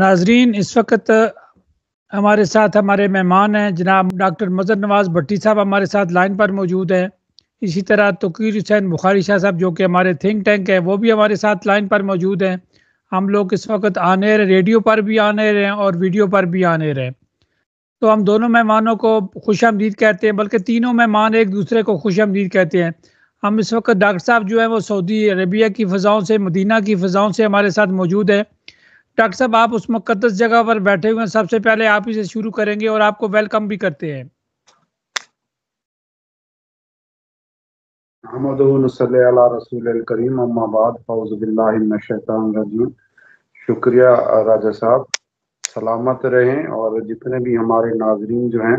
ناظرین، اس وقت ہمارے ساتھ ہمارے مہمان ہیں جناب ڈاکٹر مظہر نواز بھٹی صاحب ہمارے ساتھ لائن پر موجود ہیں۔ اسی طرح توقیر حسین بخاری شاہ صاحب جو کہ ہمارے تھنک ٹینک ہے وہ بھی ہمارے ساتھ لائن پر موجود ہیں۔ ہم لوگ اس وقت آنے رہے، ریڈیو پر بھی آنے رہے ہیں اور ویڈیو پر بھی آنے رہے، تو ہم دونوں مہمانوں کو خوش آمدید کہتے ہیں، بلکہ تینوں مہمان ایک دوسرے کو خوش آمدید کہتے ہیں۔ ہم اس وقت ڈاکٹر صاحب جو ہیں وہ سعودی عربیہ کی فضاؤں سے، مدینہ کی فضاؤں سے ہمارے ساتھ موجود ہیں۔ ڈاکٹر صاحب، آپ اس مقدس جگہ پر بیٹھے ہوئے ہیں، سب سے پہلے آپ ہی سے شروع کریں گے اور آپ کو ویلکم بھی کرتے ہیں۔ حمد و نصلی علی رسول الکریم، اما بعد، اعوذ باللہ من الشیطان الرجیم۔ شکریہ راجہ صاحب، سلامت رہیں۔ اور جتنے بھی ہمارے ناظرین جو ہیں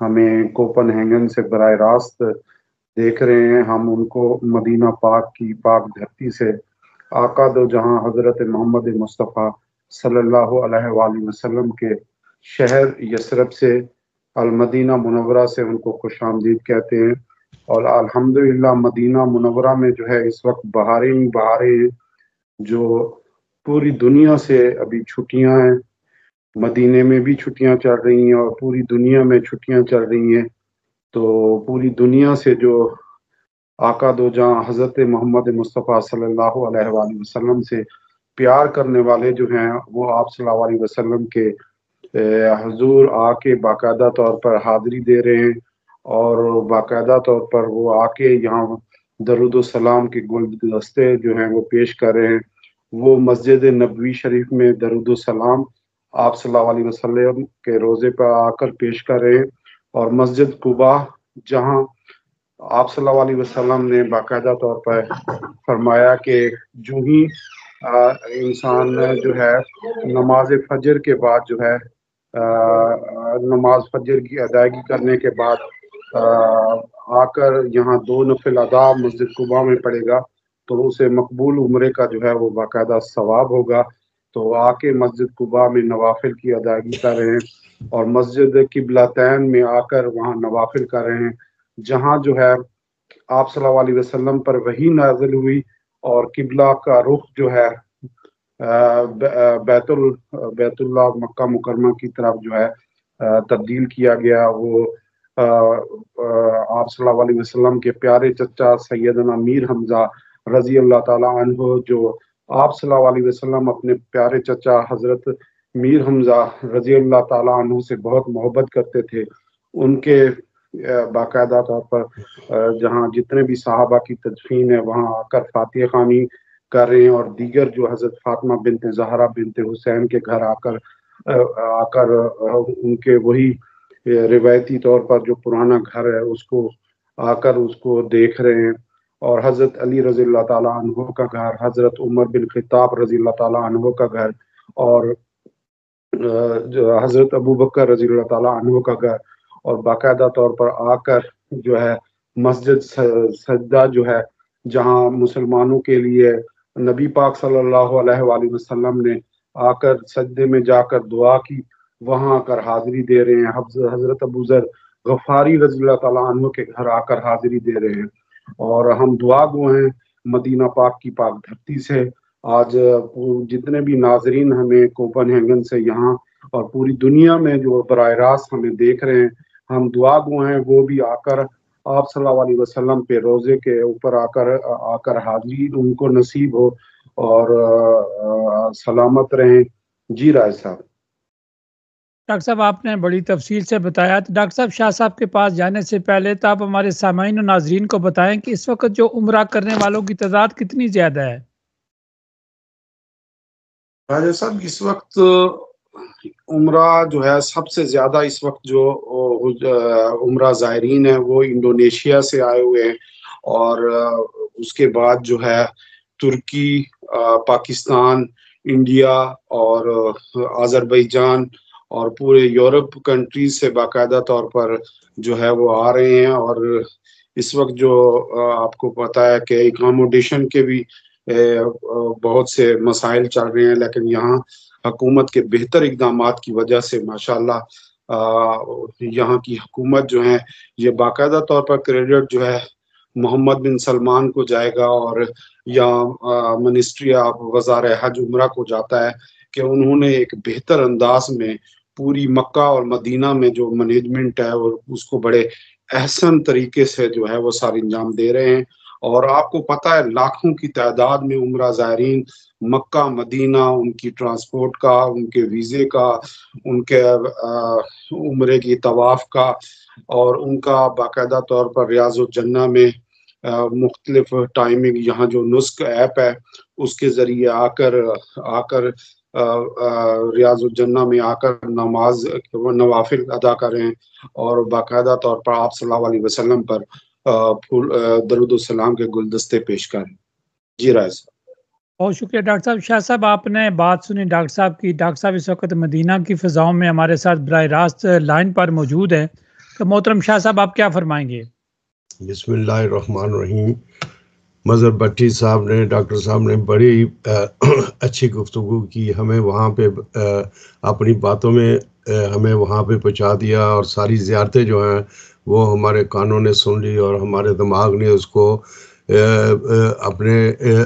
ہمیں کوپن ہینگن سے براہ راست دیکھ رہے ہیں، ہم ان کو مدینہ پاک کی پاک دھرتی سے آقا دو جہاں حضرت محمد مصطفیٰ صلی اللہ علیہ وآلہ وسلم کے شہر یثرب سے، المدینہ منورہ سے ان کو خوش آمدید کہتے ہیں۔ اور الحمدللہ مدینہ منورہ میں جو ہے اس وقت بہاریں ہی بہاریں ہیں، جو پوری دنیا سے ابھی چھٹیاں ہیں، مدینے میں بھی چھٹیاں چل رہی ہیں اور پوری دنیا میں چھٹیاں چل رہی ہیں۔ تو پوری دنیا سے جو آقا دو جہاں حضرت محمد مصطفیٰ صلی اللہ علیہ وآلہ وسلم سے پیار کرنے والے جو ہیں وہ آپ صلی اللہ علیہ وسلم کے حضور آ کے باقاعدہ طور پر حاضری دے رہے ہیں، اور باقاعدہ طور پر وہ آ کے یہاں درود و سلام کے گلدستے جو ہیں وہ پیش کر رہے ہیں۔ وہ مسجد نبوی شریف میں درود و سلام آپ صلی اللہ علیہ وسلم کے روزے پر آ کر پیش کر رہے ہیں، اور مسجد قباء جہاں آپ صلی اللہ علیہ وسلم نے باقاعدہ طور پر فرمایا کہ جو ہی انسان جو ہے نماز فجر کے بعد جو ہے نماز فجر کی ادائیگی کرنے کے بعد آ کر یہاں 2 نفل ادا مسجد قباء میں پڑے گا تو اسے مقبول عمرے کا جو ہے وہ باقاعدہ ثواب ہوگا۔ تو آ کے مسجد قباء میں نوافل کی ادائیگی کر رہے ہیں، اور مسجد قبلتین میں آ کر وہاں نوافل کر رہے ہیں، جہاں جو ہے آپ صلی اللہ علیہ وسلم پر وحی نازل ہوئی اور قبلہ کا رخ جو ہے بیت اللہ مکہ مکرمہ کی طرف جو ہے تبدیل کیا گیا۔ وہ آپ صلی اللہ علیہ وسلم کے پیارے چچا سیدنا میر حمزہ رضی اللہ تعالیٰ عنہ، جو آپ صلی اللہ علیہ وسلم اپنے پیارے چچا حضرت میر حمزہ رضی اللہ تعالیٰ عنہ سے بہت محبت کرتے تھے، ان کے باقاعدہ طور پر جہاں جتنے بھی صحابہ کی تدفین ہے وہاں آ کر فاتحہ خوانی کر رہے ہیں، اور دیگر جو حضرت فاطمہ بنت زہرا بنت حسین کے گھر آ کر ان کے وہی روایتی طور پر جو پرانا گھر ہے اس کو آ کر اس کو دیکھ رہے ہیں، اور حضرت علی رضی اللہ تعالیٰ عنہ کا گھر، حضرت عمر بن خطاب رضی اللہ تعالیٰ عنہ کا گھر، اور حضرت ابو بکر رضی اللہ تعالیٰ عنہ کا گھر، اور باقاعدہ طور پر آ کر جو ہے مسجد سجدہ جو ہے جہاں مسلمانوں کے لیے نبی پاک صلی اللہ علیہ وآلہ وسلم نے آ کر سجدے میں جا کر دعا کی، وہاں آ کر حاضری دے رہے ہیں۔ حضرت ابو ذر غفاری رضی اللہ تعالیٰ عنہ کے گھر آ کر حاضری دے رہے ہیں، اور ہم دعا گو ہیں مدینہ پاک کی پاک دھرتی سے۔ آج جتنے بھی ناظرین ہمیں کوپن ہینگن سے یہاں اور پوری دنیا میں جو براہ راست ہمیں دیکھ رہے ہیں، ہم دعا گو ہیں وہ بھی آ کر آپ صلی اللہ علیہ وسلم پہ روزے کے اوپر آ کر حاضری ان کو نصیب ہو اور سلامت رہیں۔ جی راج صاحب۔ ڈاکٹر صاحب، آپ نے بڑی تفصیل سے بتایا۔ ڈاکٹر صاحب، شاہ صاحب کے پاس جانے سے پہلے تو آپ ہمارے سامعین و ناظرین کو بتائیں کہ اس وقت جو عمرہ کرنے والوں کی تعداد کتنی زیادہ ہے؟ راجہ صاحب، اس وقت عمرہ جو ہے سب سے زیادہ اس وقت جو عمرہ زائرین ہیں وہ انڈونیشیا سے آئے ہوئے ہیں، اور اس کے بعد جو ہے ترکی، پاکستان، انڈیا اور آذربائیجان اور پورے یورپ کنٹریز سے باقاعدہ طور پر جو ہے وہ آ رہے ہیں۔ اور اس وقت جو آپ کو پتا ہے کہ اکاموڈیشن کے بھی بہت سے مسائل چل رہے ہیں، لیکن یہاں حکومت کے بہتر اقدامات کی وجہ سے ماشاءاللہ یہاں کی حکومت جو ہے یہ باقاعدہ طور پر کریڈٹ جو ہے محمد بن سلمان کو جائے گا، اور یا منسٹری آف وزارت حج عمرہ کو جاتا ہے کہ انہوں نے ایک بہتر انداز میں پوری مکہ اور مدینہ میں جو مینجمنٹ ہے اور اس کو بڑے احسن طریقے سے جو ہے وہ سارے انجام دے رہے ہیں. اور آپ کو پتہ ہے لاکھوں کی تعداد میں عمرہ زائرین مکہ مدینہ، ان کی ٹرانسپورٹ کا، ان کے ویزے کا، ان کے عمرے کی طواف کا، اور ان کا باقاعدہ طور پر ریاض الجنہ میں مختلف ٹائمنگ، یہاں جو نسک ایپ ہے اس کے ذریعے آ کر ریاض الجنہ میں آ کر نماز نوافل ادا کریں اور باقاعدہ طور پر آپ صلی اللہ علیہ وسلم پر درود السلام کے گلدستے پیش کریں. جی رائے صاحب. بہت شکریہ ڈاکٹر صاحب. شاہ صاحب آپ نے بات سنی ڈاکٹر صاحب کی. ڈاکٹر صاحب اس وقت مدینہ کی فضاؤں میں ہمارے ساتھ براہ راست لائن پر موجود ہیں. تو محترم شاہ صاحب آپ کیا فرمائیں گے؟ بسم اللہ الرحمن الرحیم. مظہر بٹی صاحب نے، ڈاکٹر صاحب نے بڑی اچھی گفتگو کی. ہمیں وہاں پہ اپنی باتوں میں ہمیں وہاں پہ پہنچا دیا، اور ساری زیارتیں جو ہیں وہ ہمارے کانوں نے سن لی اور ہمارے دماغ نے اس کو اپنے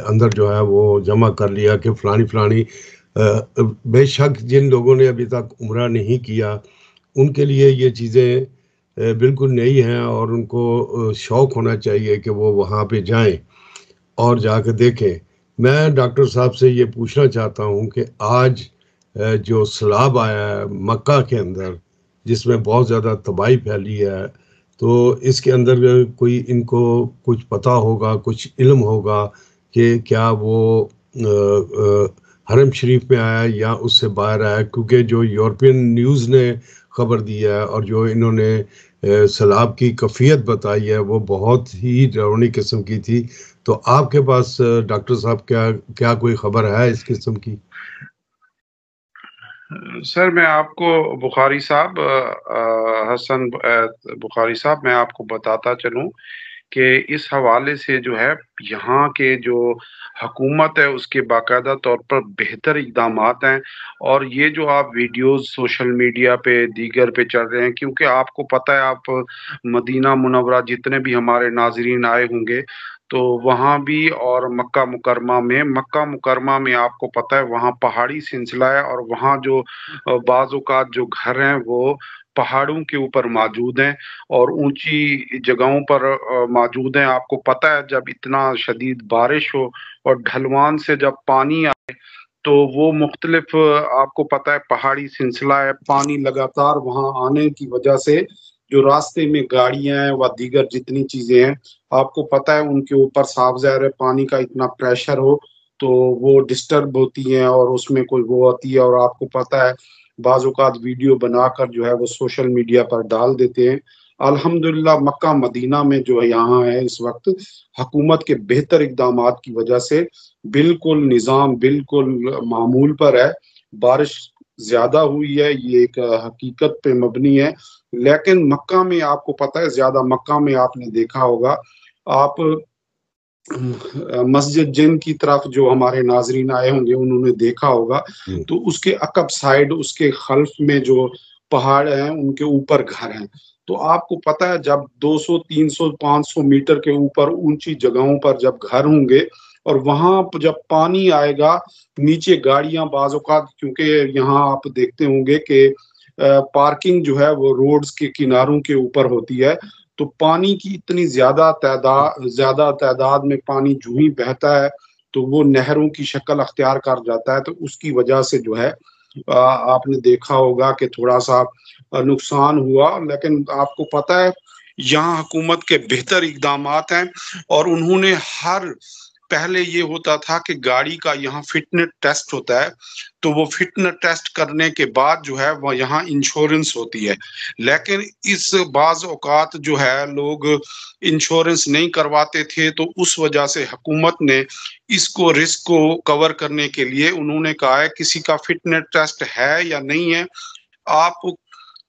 اندر جو ہے وہ جمع کر لیا کہ فلانی بے شک جن لوگوں نے ابھی تک عمرہ نہیں کیا ان کے لیے یہ چیزیں بالکل نئی ہیں، اور ان کو شوق ہونا چاہیے کہ وہ وہاں پہ جائیں اور جا کے دیکھیں. میں ڈاکٹر صاحب سے یہ پوچھنا چاہتا ہوں کہ آج جو سیلاب آیا ہے مکہ کے اندر، جس میں بہت زیادہ تباہی پھیلی ہے، تو اس کے اندر کوئی ان کو کچھ پتہ ہوگا، کچھ علم ہوگا کہ کیا وہ حرم شریف میں آیا یا اس سے باہر آیا؟ کیونکہ جو یورپین نیوز نے خبر دی ہے اور جو انہوں نے سیلاب کی کیفیت بتائی ہے وہ بہت ہی ڈراؤنی قسم کی تھی. تو آپ کے پاس ڈاکٹر صاحب کیا کوئی خبر ہے اس قسم کی؟ سر میں آپ کو بخاری صاحب، حسن بخاری صاحب، میں آپ کو بتاتا چلوں کہ اس حوالے سے جو ہے یہاں کے جو حکومت ہے اس کے باقاعدہ طور پر بہتر اقدامات ہیں. اور یہ جو آپ ویڈیوز سوشل میڈیا پہ دیگر پہ چل رہے ہیں، کیونکہ آپ کو پتہ ہے آپ مدینہ منورہ جتنے بھی ہمارے ناظرین آئے ہوں گے تو وہاں بھی، اور مکہ مکرمہ میں آپ کو پتہ ہے وہاں پہاڑی سلسلہ ہے، اور وہاں جو بعض اوقات جو گھر ہیں وہ پہاڑوں کے اوپر موجود ہیں اور اونچی جگہوں پر موجود ہیں. آپ کو پتہ ہے جب اتنا شدید بارش ہو اور ڈھلوان سے جب پانی آئے تو وہ مختلف، آپ کو پتہ ہے پہاڑی سلسلہ ہے، پانی لگاتار وہاں آنے کی وجہ سے جو راستے میں گاڑیاں ہیں و دیگر جتنی چیزیں ہیں آپ کو پتہ ہے ان کے اوپر صاف ظاہر ہے پانی کا اتنا پریشر ہو تو وہ ڈسٹرب ہوتی ہیں اور اس میں کوئی وہ آتی ہے. اور آپ کو پتہ ہے بعض اوقات ویڈیو بنا کر جو ہے وہ سوشل میڈیا پر ڈال دیتے ہیں. الحمدللہ مکہ مدینہ میں جو ہے یہاں ہے اس وقت حکومت کے بہتر اقدامات کی وجہ سے بالکل نظام بالکل معمول پر ہے. بارش زیادہ ہوئی ہے، یہ ایک حقیقت پہ مبنی ہے، لیکن مکہ میں آپ کو پتہ ہے زیادہ مکہ میں آپ نے دیکھا ہوگا، آپ مسجد جن کی طرف جو ہمارے ناظرین آئے ہوں گے انہوں نے دیکھا ہوگا تو اس کے عقب سائڈ اس کے خلف میں جو پہاڑ ہیں ان کے اوپر گھر ہیں. تو آپ کو پتہ ہے جب 200 300 500 میٹر کے اوپر اونچی جگہوں پر جب گھر ہوں گے اور وہاں جب پانی آئے گا نیچے گاڑیاں بعض اوقات، کیونکہ یہاں آپ دیکھتے ہوں گے کہ پارکنگ جو ہے وہ روڈز کے کناروں کے اوپر ہوتی ہے، تو پانی کی اتنی زیادہ تعداد میں پانی جو ہی بہتا ہے تو وہ نہروں کی شکل اختیار کر جاتا ہے. تو اس کی وجہ سے جو ہے آپ نے دیکھا ہوگا کہ تھوڑا سا نقصان ہوا. لیکن آپ کو پتہ ہے یہاں حکومت کے بہتر اقدامات ہیں اور انہوں نے پہلے یہ ہوتا تھا کہ گاڑی کا یہاں فٹنس ٹیسٹ ہوتا ہے تو وہ فٹنس ٹیسٹ کرنے کے بعد جو ہے وہ یہاں انشورنس ہوتی ہے، لیکن اس بعض اوقات جو ہے لوگ انشورنس نہیں کرواتے تھے تو اس وجہ سے حکومت نے اس کو رسک کو کور کرنے کے لیے انہوں نے کہا ہے کسی کا فٹنس ٹیسٹ ہے یا نہیں ہے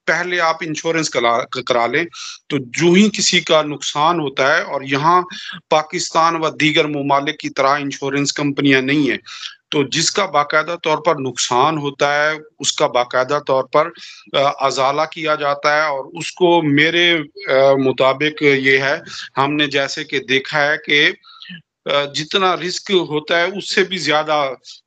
پہلے آپ انشورنس کرا لیں، تو جو ہی کسی کا نقصان ہوتا ہے، اور یہاں پاکستان و دیگر ممالک کی طرح انشورنس کمپنیاں نہیں ہیں، تو جس کا باقاعدہ طور پر نقصان ہوتا ہے اس کا باقاعدہ طور پر ازالہ کیا جاتا ہے. اور اس کو میرے مطابق یہ ہے، ہم نے جیسے کہ دیکھا ہے کہ جتنا رسک ہوتا ہے اس سے بھی زیادہ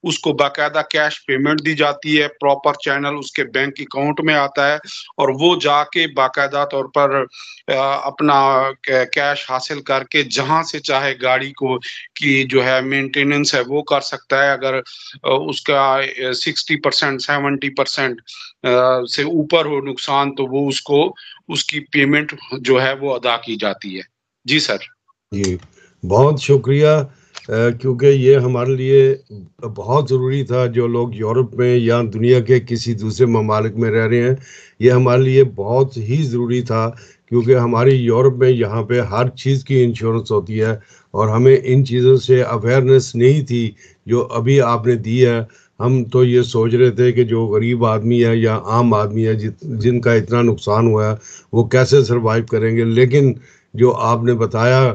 اس کو باقاعدہ کیش پیمنٹ دی جاتی ہے، پراپر چینل اس کے بینک اکاؤنٹ میں آتا ہے، اور وہ جا کے باقاعدہ طور پر اپنا کیش حاصل کر کے جہاں سے چاہے گاڑی کو کی جو ہے مینٹیننس ہے وہ کر سکتا ہے۔ اگر اس کا 60% 70% سے اوپر ہو نقصان تو وہ اس کو اس کی پیمنٹ جو ہے وہ ادا کی جاتی ہے۔ جی سر۔ جی بہت شکریہ، کیونکہ یہ ہمارے لیے بہت ضروری تھا، جو لوگ یورپ میں یا دنیا کے کسی دوسرے ممالک میں رہ رہے ہیں، یہ ہمارے لیے بہت ہی ضروری تھا، کیونکہ ہماری یورپ میں یہاں پہ ہر چیز کی انشورنس ہوتی ہے اور ہمیں ان چیزوں سے اویئرنیس نہیں تھی جو ابھی آپ نے دی ہے۔ ہم تو یہ سوچ رہے تھے کہ جو غریب آدمی ہے یا عام آدمی ہے جن کا اتنا نقصان ہوا ہے وہ کیسے سروائیو کریں گے، لیکن جو آپ نے بتایا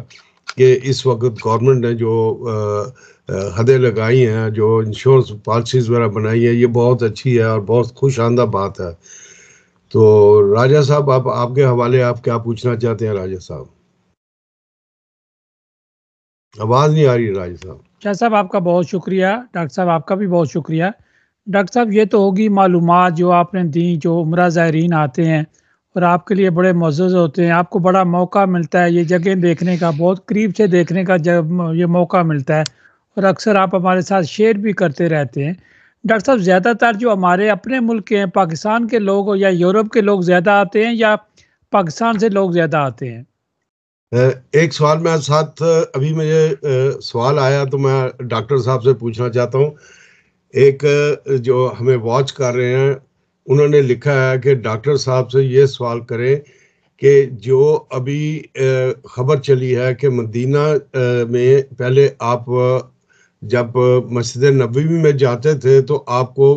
کہ اس وقت گورنمنٹ نے جو حدیں لگائی ہیں، جو انشورنس پالیسیز وغیرہ بنائی ہیں، یہ بہت اچھی ہے اور بہت خوش آئندہ بات ہے۔ تو راجہ صاحب آپ کے حوالے آپ کیا پوچھنا چاہتے ہیں؟ راجہ صاحب آواز نہیں آ رہی۔ راجہ صاحب شاہ صاحب آپ کا بہت شکریہ، ڈاکٹر صاحب آپ کا بھی بہت شکریہ۔ ڈاکٹر صاحب یہ تو ہوگی معلومات جو آپ نے دی، جو عمرہ زائرین آتے ہیں اور آپ کے لیے بڑے معزز ہوتے ہیں، آپ کو بڑا موقع ملتا ہے یہ جگہ دیکھنے کا، بہت قریب سے دیکھنے کا جب یہ موقع ملتا ہے، اور اکثر آپ ہمارے ساتھ شیئر بھی کرتے رہتے ہیں۔ ڈاکٹر صاحب زیادہ تر جو ہمارے اپنے ملک کے ہیں، پاکستان کے لوگ یا یورپ کے لوگ زیادہ آتے ہیں یا پاکستان سے لوگ زیادہ آتے ہیں؟ ایک سوال میں ساتھ ابھی مجھے سوال آیا تو میں ڈاکٹر صاحب سے پوچھنا چاہتا ہوں۔ ایک جو ہمیں واچ کر رہے ہیں انہوں نے لکھا ہے کہ ڈاکٹر صاحب سے یہ سوال کریں کہ جو ابھی خبر چلی ہے کہ مدینہ میں پہلے آپ جب مسجد نبوی میں جاتے تھے تو آپ کو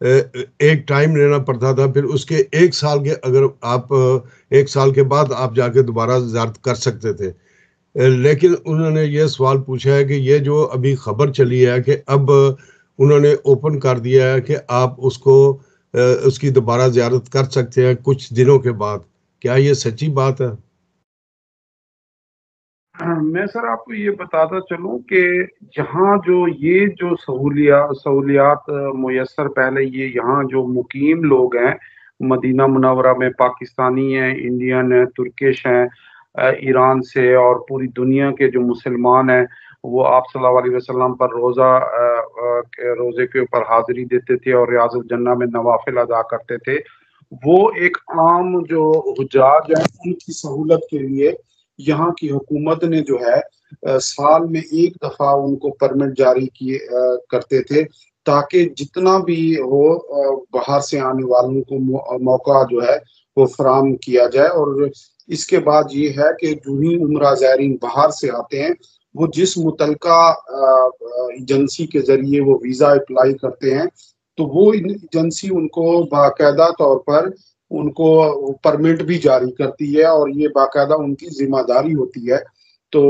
ایک ٹائم لینا پڑتا تھا، پھر اس کے ایک سال کے اگر آپ ایک سال کے بعد آپ جا کے دوبارہ زیارت کر سکتے تھے، لیکن انہوں نے یہ سوال پوچھا ہے کہ یہ جو ابھی خبر چلی ہے کہ اب انہوں نے اوپن کر دیا ہے کہ آپ اس کی دوبارہ زیارت کر سکتے ہیں کچھ دنوں کے بعد، کیا یہ سچی بات ہے؟ میں سر آپ کو یہ بتاتا چلوں کہ جہاں جو سہولیات میسر پہلے یہاں جو مقیم لوگ ہیں مدینہ منورہ میں، پاکستانی ہیں، انڈین ہیں، ترکش ہیں، ایران سے، اور پوری دنیا کے جو مسلمان ہیں وہ آپ صلی اللہ علیہ وسلم پر روزے کے اوپر حاضری دیتے تھے اور ریاض الجنہ میں نوافل ادا کرتے تھے۔ وہ ایک عام جو حجاج ہیں ان کی سہولت کے لیے یہاں کی حکومت نے جو ہے سال میں ایک دفعہ ان کو پرمٹ جاری کرتے تھے، تاکہ جتنا بھی ہو باہر سے آنے والوں کو موقع جو ہے وہ فراہم کیا جائے۔ اور اس کے بعد یہ ہے کہ جو ہی عمرہ زائرین باہر سے آتے ہیں وہ جس متعلقہ ایجنسی کے ذریعے وہ ویزا اپلائی کرتے ہیں تو وہ ایجنسی ان کو باقاعدہ طور پر ان کو پرمٹ بھی جاری کرتی ہے اور یہ باقاعدہ ان کی ذمہ داری ہوتی ہے۔ تو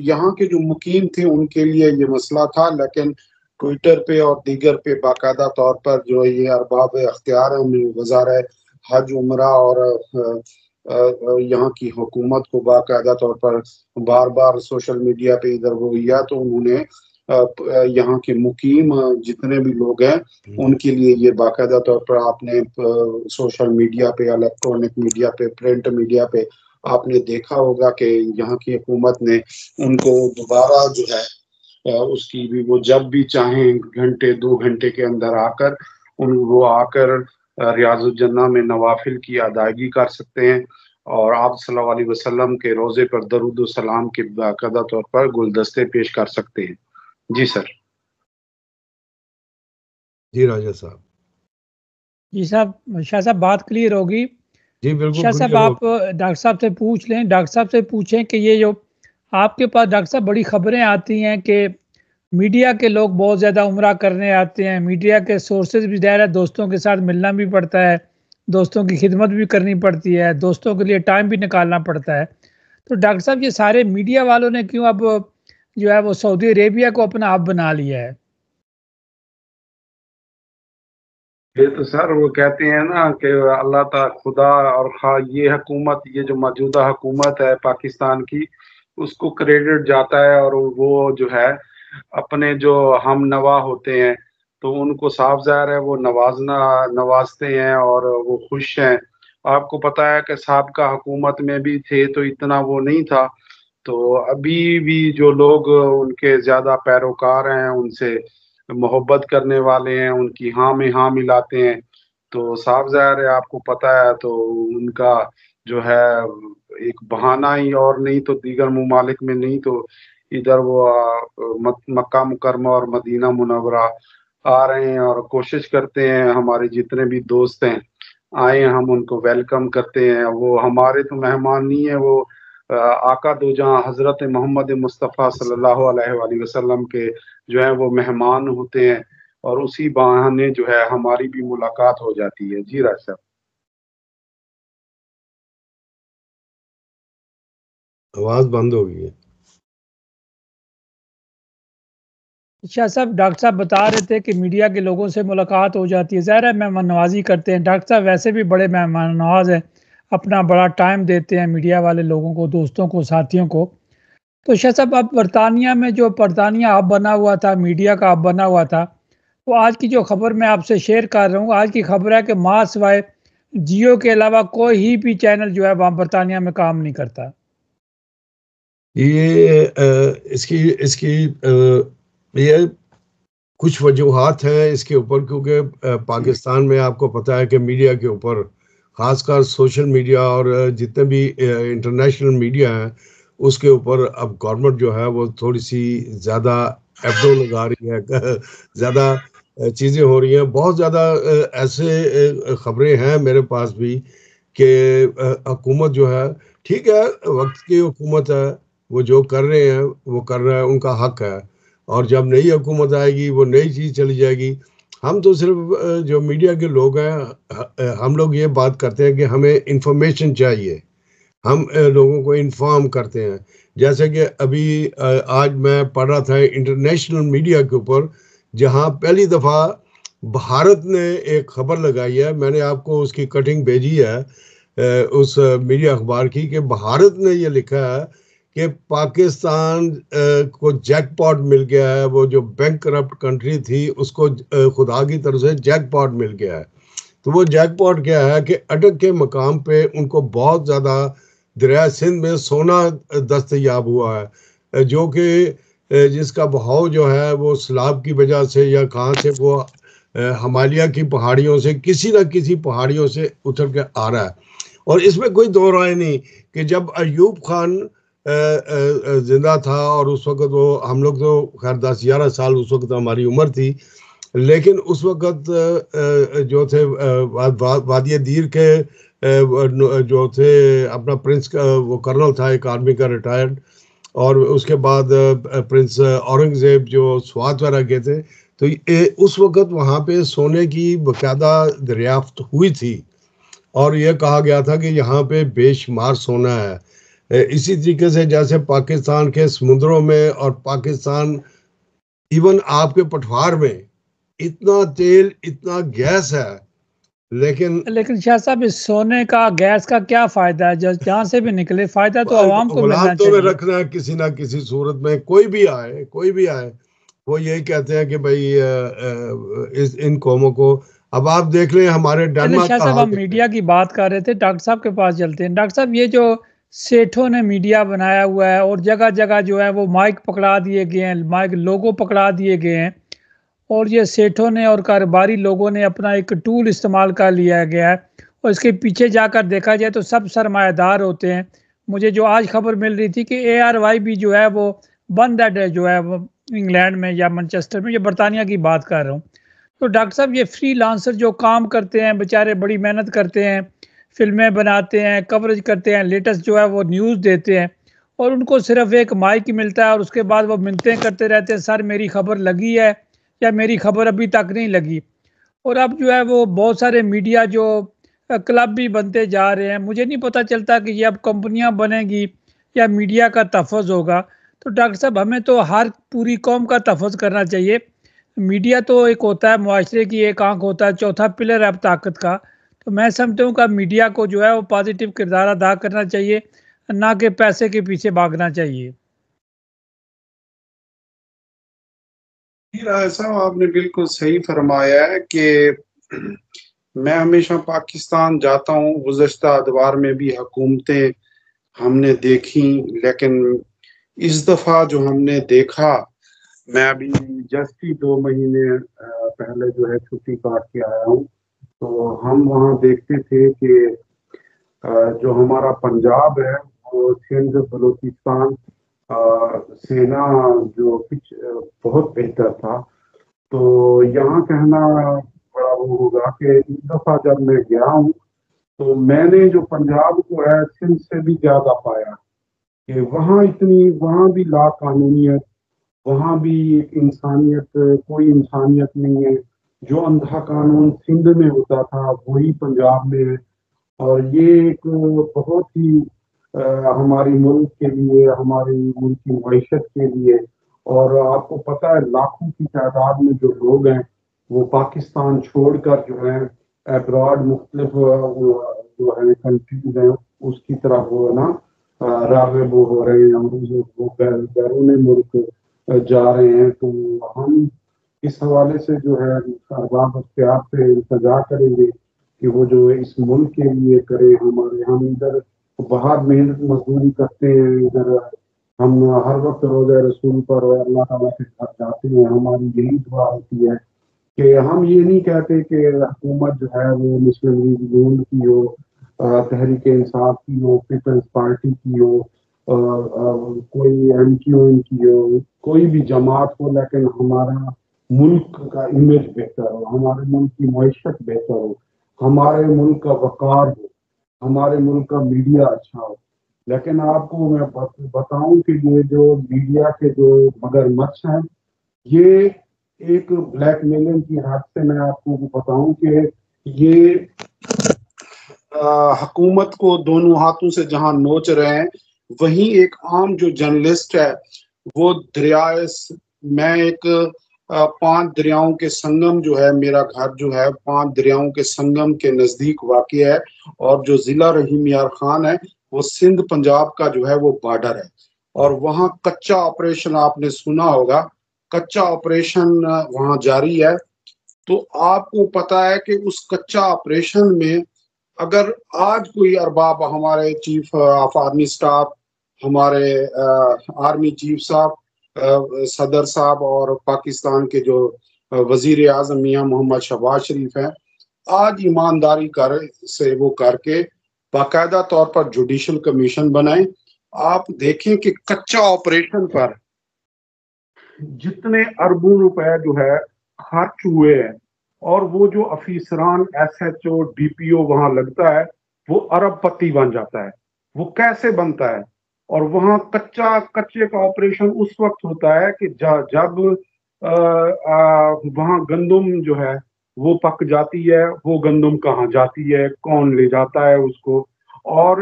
یہاں کے جو مقیم تھے ان کے لیے یہ مسئلہ تھا، لیکن ٹویٹر پہ اور دیگر پہ باقاعدہ طور پر جو یہ ارباب اختیار ہیں، وزارت حج عمرہ اور یہاں کی حکومت کو باقاعدہ طور پر بار بار سوشل میڈیا پہ ادھر ہو گیا تو انہوں نے یہاں کے مقیم جتنے بھی لوگ ہیں ان کے لیے یہ باقاعدہ طور پر آپ نے سوشل میڈیا پہ، الیکٹرانک میڈیا پہ، پرنٹ میڈیا پہ آپ نے دیکھا ہوگا کہ یہاں کی حکومت نے ان کو دوبارہ جو ہے اس کی بھی وہ جب بھی چاہیں گھنٹے 2 گھنٹے کے اندر وہ آ کر ریاض الجنہ میں نوافل کی ادائیگی کر سکتے ہیں اور آپ صلی اللہ علیہ وسلم کے روزے پر درود و سلام کے باقاعدہ طور پر گلدستے پیش کر سکتے ہیں۔ جی سر۔ جی راجہ صاحب۔ جی صاحب، شاہ صاحب بات کلیئر ہوگی؟ جی بالکل۔ شاہ صاحب آپ ڈاکٹر صاحب سے پوچھ لیں، ڈاکٹر صاحب سے پوچھیں کہ یہ جو آپ کے پاس ڈاکٹر صاحب بڑی خبریں آتی ہیں کہ میڈیا کے لوگ بہت زیادہ عمرہ کرنے آتے ہیں، میڈیا کے سورسز بھی دائرہ دوستوں کے ساتھ ملنا بھی پڑتا ہے، دوستوں کی خدمت بھی کرنی پڑتی ہے، دوستوں کے لیے ٹائم بھی نکالنا پڑتا ہے، تو ڈاکٹر صاحب یہ سارے میڈیا والوں نے کیوں اب جو ہے وہ سعودی عربیہ کو اپنا ہب بنا لیا ہے؟ یہ تو سر وہ کہتے ہیں نا کہ اللہ تعالی خدا اور یہ حکومت، یہ جو موجودہ حکومت ہے پاکستان کی، اس کو کریڈٹ جاتا ہے، اور وہ جو ہے اپنے جو ہم نوا ہوتے ہیں تو ان کو صاف ظاہر ہے وہ نوازتے ہیں اور وہ خوش ہیں۔ آپ کو پتا ہے کہ سابقہ حکومت میں بھی تھے تو اتنا وہ نہیں تھا، تو ابھی بھی جو لوگ ان کے زیادہ پیروکار ہیں، ان سے محبت کرنے والے ہیں، ان کی ہاں میں ہاں ملاتے ہیں، تو صاف ظاہر ہے آپ کو پتا ہے تو ان کا جو ہے ایک بہانہ ہی، اور نہیں تو دیگر ممالک میں نہیں تو ادھر وہ مکہ مکرمہ اور مدینہ منورہ آ رہے ہیں اور کوشش کرتے ہیں، ہمارے جتنے بھی دوست ہیں آئے، ہم ان کو ویلکم کرتے ہیں۔ وہ ہمارے تو مہمان نہیں ہیں، وہ آقا دو جہاں حضرت محمد مصطفیٰ صلی اللہ علیہ وآلہ وسلم کے جو ہیں وہ مہمان ہوتے ہیں، اور اسی بہانے جو ہے ہماری بھی ملاقات ہو جاتی ہے۔ جی راج صاحب۔ آواز بند ہو گئی ہے۔ شاہ صاحب، ڈاکٹر صاحب بتا رہے تھے کہ میڈیا کے لوگوں سے ملاقات ہو جاتی ہے، ظاہر ہے مہمان نوازی کرتے ہیں۔ ڈاکٹر صاحب ویسے بھی بڑے مہمان نواز ہیں، اپنا بڑا ٹائم دیتے ہیں میڈیا والے لوگوں کو، دوستوں کو، ساتھیوں کو۔ تو شاہ صاحب، اب برطانیہ میں جو برطانیہ ہب بنا ہوا تھا، میڈیا کا ہب بنا ہوا تھا، تو آج کی جو خبر میں آپ سے شیئر کر رہا ہوں، آج کی خبر ہے کہ ماں سوائے جیو کے علاوہ کوئی بھی چینل جو ہے وہاں برطانیہ میں کام نہیں کرتا۔ یہ یہ کچھ وجوہات ہیں اس کے اوپر، کیونکہ پاکستان میں آپ کو پتہ ہے کہ میڈیا کے اوپر، خاص کر سوشل میڈیا اور جتنے بھی انٹرنیشنل میڈیا ہیں، اس کے اوپر اب گورنمنٹ جو ہے وہ تھوڑی سی زیادہ ایبڈو لگا رہی ہے، زیادہ چیزیں ہو رہی ہیں۔ بہت زیادہ ایسے خبریں ہیں میرے پاس بھی کہ حکومت جو ہے، ٹھیک ہے وقت کی حکومت ہے، وہ جو کر رہے ہیں وہ کر رہا ہے، ان کا حق ہے، اور جب نئی حکومت آئے گی وہ نئی چیز چلی جائے گی۔ ہم تو صرف جو میڈیا کے لوگ ہیں، ہم لوگ یہ بات کرتے ہیں کہ ہمیں انفارمیشن چاہیے، ہم لوگوں کو انفارم کرتے ہیں۔ جیسے کہ ابھی آج میں پڑھ رہا تھا انٹرنیشنل میڈیا کے اوپر، جہاں پہلی دفعہ بھارت نے ایک خبر لگائی ہے، میں نے آپ کو اس کی کٹنگ بھیجی ہے اس میڈیا اخبار کی، کہ بھارت نے یہ لکھا ہے کہ پاکستان کو جیک پاٹ مل گیا ہے، وہ جو بینک کرپٹ کنٹری تھی اس کو خدا کی طرف سے جیک پاٹ مل گیا ہے۔ تو وہ جیک پاٹ کیا ہے کہ اٹک کے مقام پہ ان کو بہت زیادہ دریائے سندھ میں سونا دستیاب ہوا ہے، جو کہ جس کا بہاؤ جو ہے وہ سیلاب کی وجہ سے یا کہاں سے وہ ہمالیہ کی پہاڑیوں سے، کسی نہ کسی پہاڑیوں سے اتر کے آ رہا ہے۔ اور اس میں کوئی دو رائے نہیں کہ جب ایوب خان زندہ تھا، اور اس وقت وہ، ہم لوگ تو خیر 10-11 سال اس وقت ہماری عمر تھی، لیکن اس وقت جو تھے وادی دیر کے جو تھے اپنا پرنس کا، وہ کرنل تھا ایک آرمی کا ریٹائرڈ، اور اس کے بعد پرنس اورنگزیب جو سوات وغیرہ کے تھے، تو اس وقت وہاں پہ سونے کی باقاعدہ دریافت ہوئی تھی، اور یہ کہا گیا تھا کہ یہاں پہ بے شمار سونا ہے۔ اسی طریقے سے جیسے پاکستان کے سمندروں میں اور پاکستان ایون آپ کے پٹوار میں اتنا تیل، اتنا گیس ہے، لیکن شاہ صاحب اس سونے کا، گیس کا کیا فائدہ ہے؟ جہاں سے بھی نکلے فائدہ تو عوام کو ملنا چاہیے۔ میں رکھنا ہے کسی نہ کسی صورت میں، کوئی بھی آئے وہ یہی کہتے ہیں کہ بھائی ان قوموں کو، اب آپ دیکھ لیں ہمارے ڈنمارک شاہ صاحب، ہم میڈیا کی بات کر رہے تھے، ڈاکٹر صاحب کے پاس چلتے ہیں۔ ڈاکٹر صاحب، یہ جو سیٹھوں نے میڈیا بنایا ہوا ہے اور جگہ جگہ جو ہے وہ مائک پکڑا دیے گئے ہیں، مائک لوگو پکڑا دیے گئے ہیں، اور یہ سیٹھوں نے اور کاروباری لوگوں نے اپنا ایک ٹول استعمال کر لیا گیا ہے، اور اس کے پیچھے جا کر دیکھا جائے تو سب سرمایہ دار ہوتے ہیں۔ مجھے جو آج خبر مل رہی تھی کہ ARY بھی جو ہے وہ بند ہے، جو ہے وہ انگلینڈ میں یا مانچسٹر میں، یہ برطانیہ کی بات کر رہا ہوں۔ تو ڈاکٹر صاحب، یہ فری لانسر جو کام کرتے ہیں، بیچارے بڑی محنت کرتے ہیں، فلمیں بناتے ہیں، کوریج کرتے ہیں، لیٹسٹ جو ہے وہ نیوز دیتے ہیں، اور ان کو صرف ایک مائک ملتا ہے، اور اس کے بعد وہ منتیں کرتے رہتے ہیں، سر میری خبر لگی ہے یا میری خبر ابھی تک نہیں لگی۔ اور اب جو ہے وہ بہت سارے میڈیا جو کلب بھی بنتے جا رہے ہیں، مجھے نہیں پتہ چلتا کہ یہ اب کمپنیاں بنیں گی یا میڈیا کا تحفظ ہوگا۔ تو ڈاکٹر صاحب، ہمیں تو ہر پوری قوم کا تحفظ کرنا چاہیے۔ میڈیا تو ایک ہوتا ہے معاشرے کی ایک آنکھ ہوتا ہے، چوتھا پلر ہے طاقت کا۔ تو میں سمجھتا ہوں کہ میڈیا کو جو ہے وہ پازیٹیو کردار ادا کرنا چاہیے، نہ کہ پیسے کے پیچھے بھاگنا چاہیے۔ صاحب آپ نے بالکل صحیح فرمایا ہے کہ میں ہمیشہ پاکستان جاتا ہوں، گزشتہ ادوار میں بھی حکومتیں ہم نے دیکھی، لیکن اس دفعہ جو ہم نے دیکھا، میں ابھی جسٹ ہی 2 مہینے پہلے جو ہے چھٹی کاٹ کے آیا ہوں، تو ہم وہاں دیکھتے تھے کہ جو ہمارا پنجاب ہے وہ سندھ بلوچستان سینا جو بہت بہتر تھا۔ تو یہاں کہنا بڑا وہ ہوگا کہ اس دفعہ جب میں گیا ہوں تو میں نے جو پنجاب کو ہے سندھ سے بھی زیادہ پایا کہ وہاں بھی لا قانونیت، وہاں بھی انسانیت، کوئی انسانیت نہیں ہے۔ جو اندھا قانون سندھ میں ہوتا تھا وہی پنجاب میں ہے، اور یہ ایک بہت ہی ہماری ملک کے لیے، ہماری ملک کی معیشت کے لیے، اور آپ کو پتہ ہے لاکھوں کی تعداد میں جو لوگ ہیں وہ پاکستان چھوڑ کر جو ہے ابراڈ مختلف جو ہے کنٹریز ہیں اس کی طرف وہ نا راغب ہو رہے ہیں، وہ بیرون ملک جا رہے ہیں۔ تو ہم اس حوالے سے جو ہے ارباب اختیار سے التجا کریں گے کہ وہ جو اس ملک کے لیے کرے۔ ہم ادھر باہر محنت مزدوری کرتے ہیں، ادھر ہم ہر وقت روزہ رسول پر اور اللہ تعالیٰ کے گھر جاتے ہیں، ہماری یہی دعا ہوتی ہے کہ ہم یہ نہیں کہتے کہ حکومت جو ہے وہ مسلم لیگ نون کی ہو، تحریک انصاف کی ہو، پیپلز پارٹی کی ہو، کوئی ایم کیو ایم کی ہو، کوئی بھی جماعت ہو، لیکن ہمارا ملک کا امیج بہتر ہو، ہمارے ملک کی معیشت بہتر ہو، ہمارے ملک کا وقار ہو، ہمارے ملک کا میڈیا اچھا ہو۔ لیکن آپ کو میں بتاؤں کہ یہ جو میڈیا کے جو مگر مچھ ہیں، یہ ایک بلیک میلنگ کی حد سے میں آپ کو بتاؤں کہ یہ حکومت کو دونوں ہاتھوں سے جہاں نوچ رہے ہیں، وہیں ایک عام جو جرنلسٹ ہے وہ میں ایک 5 دریاؤں کے سنگم جو ہے، میرا گھر جو ہے 5 دریاؤں کے سنگم کے نزدیک واقع ہے، اور جو ضلع رحیم یار خان ہے وہ سندھ پنجاب کا جو ہے وہ بارڈر ہے، اور وہاں کچا آپریشن آپ نے سنا ہوگا، کچا آپریشن وہاں جاری ہے۔ تو آپ کو پتا ہے کہ اس کچا آپریشن میں اگر آج کوئی ارباب، ہمارے چیف آف آرمی سٹاف، ہمارے آرمی چیف صاحب، صدر صاحب، اور پاکستان کے جو وزیر اعظم میاں محمد شہباز شریف ہیں، آج ایمانداری سے وہ کر کے باقاعدہ طور پر جوڈیشل کمیشن بنائیں۔ آپ دیکھیں کہ کچا آپریشن پر جتنے اربوں روپے جو ہے خرچ ہوئے ہیں، اور وہ جو افیسران S H O D P O وہاں لگتا ہے وہ ارب پتی بن جاتا ہے۔ وہ کیسے بنتا ہے؟ اور وہاں کچے کا آپریشن اس وقت ہوتا ہے کہ جب وہاں گندم جو ہے وہ پک جاتی ہے، وہ گندم کہاں جاتی ہے، کون لے جاتا ہے اس کو، اور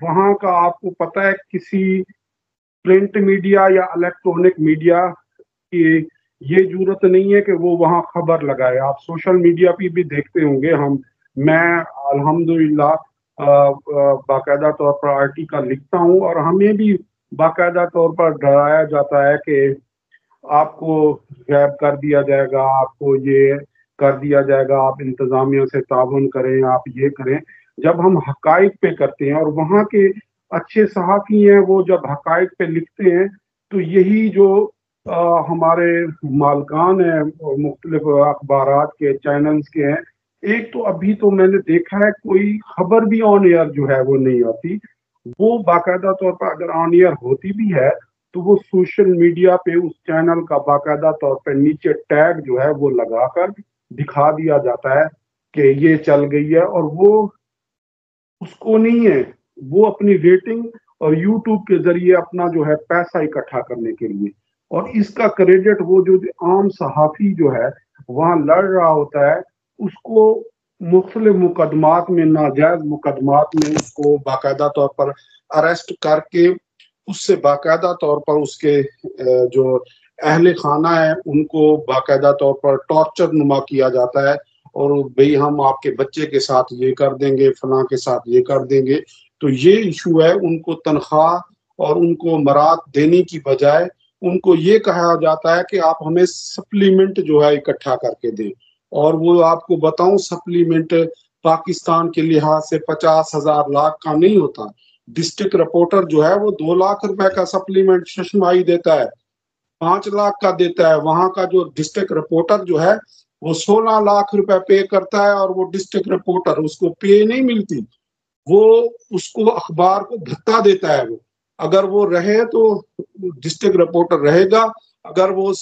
وہاں کا آپ کو پتہ ہے کسی پرنٹ میڈیا یا الیکٹرونک میڈیا کی یہ ضرورت نہیں ہے کہ وہ وہاں خبر لگائے۔ آپ سوشل میڈیا پہ بھی دیکھتے ہوں گے، میں الحمدللہ باقاعدہ طور پر آرٹیکل لکھتا ہوں، اور ہمیں بھی باقاعدہ طور پر ڈرایا جاتا ہے کہ آپ کو غائب کر دیا جائے گا، آپ کو یہ کر دیا جائے گا، آپ انتظامیہ سے تعاون کریں، آپ یہ کریں۔ جب ہم حقائق پہ کرتے ہیں، اور وہاں کے اچھے صحافی ہیں وہ جب حقائق پہ لکھتے ہیں، تو یہی جو ہمارے مالکان ہیں مختلف اخبارات کے، چینلز کے ہیں، ایک تو ابھی تو میں نے دیکھا ہے کوئی خبر بھی آن ایئر جو ہے وہ نہیں ہوتی، وہ باقاعدہ طور پر اگر آن ایئر ہوتی بھی ہے تو وہ سوشل میڈیا پہ اس چینل کا باقاعدہ طور پہ نیچے ٹیگ جو ہے وہ لگا کر دکھا دیا جاتا ہے کہ یہ چل گئی ہے، اور وہ اس کو نہیں ہے، وہ اپنی ریٹنگ اور یوٹیوب کے ذریعے اپنا جو ہے پیسہ اکٹھا کرنے کے لیے، اور اس کا کریڈٹ وہ جو عام صحافی جو ہے وہاں لڑ رہا ہوتا ہے اس کو مختلف مقدمات میں، ناجائز مقدمات میں اس کو باقاعدہ طور پر اریسٹ کر کے اس سے باقاعدہ طور پر اس کے جو اہل خانہ ہیں ان کو باقاعدہ طور پر ٹارچر نما کیا جاتا ہے، اور بھئی ہم آپ کے بچے کے ساتھ یہ کر دیں گے، فلاں کے ساتھ یہ کر دیں گے۔ تو یہ ایشو ہے، ان کو تنخواہ اور ان کو مراد دینے کی بجائے ان کو یہ کہا جاتا ہے کہ آپ ہمیں سپلیمنٹ جو ہے اکٹھا کر کے دیں، اور وہ آپ کو بتاؤں سپلیمنٹ پاکستان کے لحاظ سے 50,000 لاکھ کا نہیں ہوتا۔ ڈسٹرکٹ رپورٹر جو ہے وہ 2 لاکھ روپے کا سپلیمنٹ ششمائی دیتا ہے، 5 لاکھ کا دیتا ہے۔ وہاں کا جو ڈسٹرکٹ رپورٹر جو ہے وہ 16 لاکھ روپے پے کرتا ہے، اور وہ ڈسٹرکٹ رپورٹر اس کو پے نہیں ملتی، وہ اس کو اخبار کو بھتا دیتا ہے۔ وہ اگر وہ رہے تو ڈسٹرکٹ رپورٹر رہے گا، اگر وہ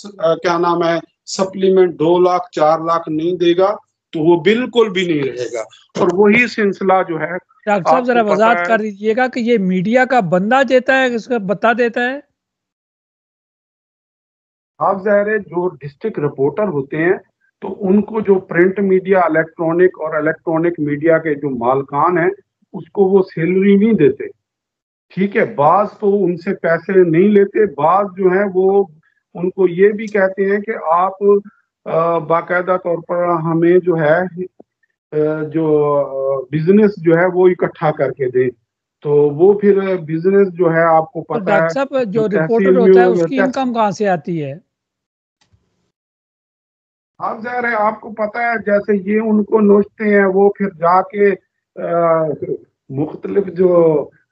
کیا نام ہے سپلیمنٹ 2 لاکھ 4 لاکھ نہیں دے گا تو وہ بالکل بھی نہیں رہے گا۔ اور وہی سلسلہ جو ہے ڈاکٹر صاحب ذرا وضاحت کر دیجیے گا کہ یہ میڈیا کا بندہ دیتا ہے، اس کا بتا دیتا ہے؟ آپ ظاہر ہے جو ڈسٹرکٹ رپورٹر ہوتے ہیں تو ان کو جو پرنٹ میڈیا، الیکٹرونک میڈیا کے جو مالکان ہیں اس کو وہ سیلری نہیں دیتے، ٹھیک ہے۔ بعض تو ان سے پیسے نہیں لیتے، بعض جو ہیں وہ ان کو یہ بھی کہتے ہیں کہ آپ باقاعدہ طور پر ہمیں جو ہے جو بزنس جو ہے وہ اکٹھا کر کے دیں، تو وہ پھر بزنس جو ہے آپ کو پتا ہے۔ ڈاکٹر صاحب جو رپورٹر ہوتا ہے اس کی انکم کہاں سے آتی ہے؟ آپ ظاہر ہے آپ کو پتا ہے جیسے یہ ان کو نوچتے ہیں، وہ پھر جا کے مختلف جو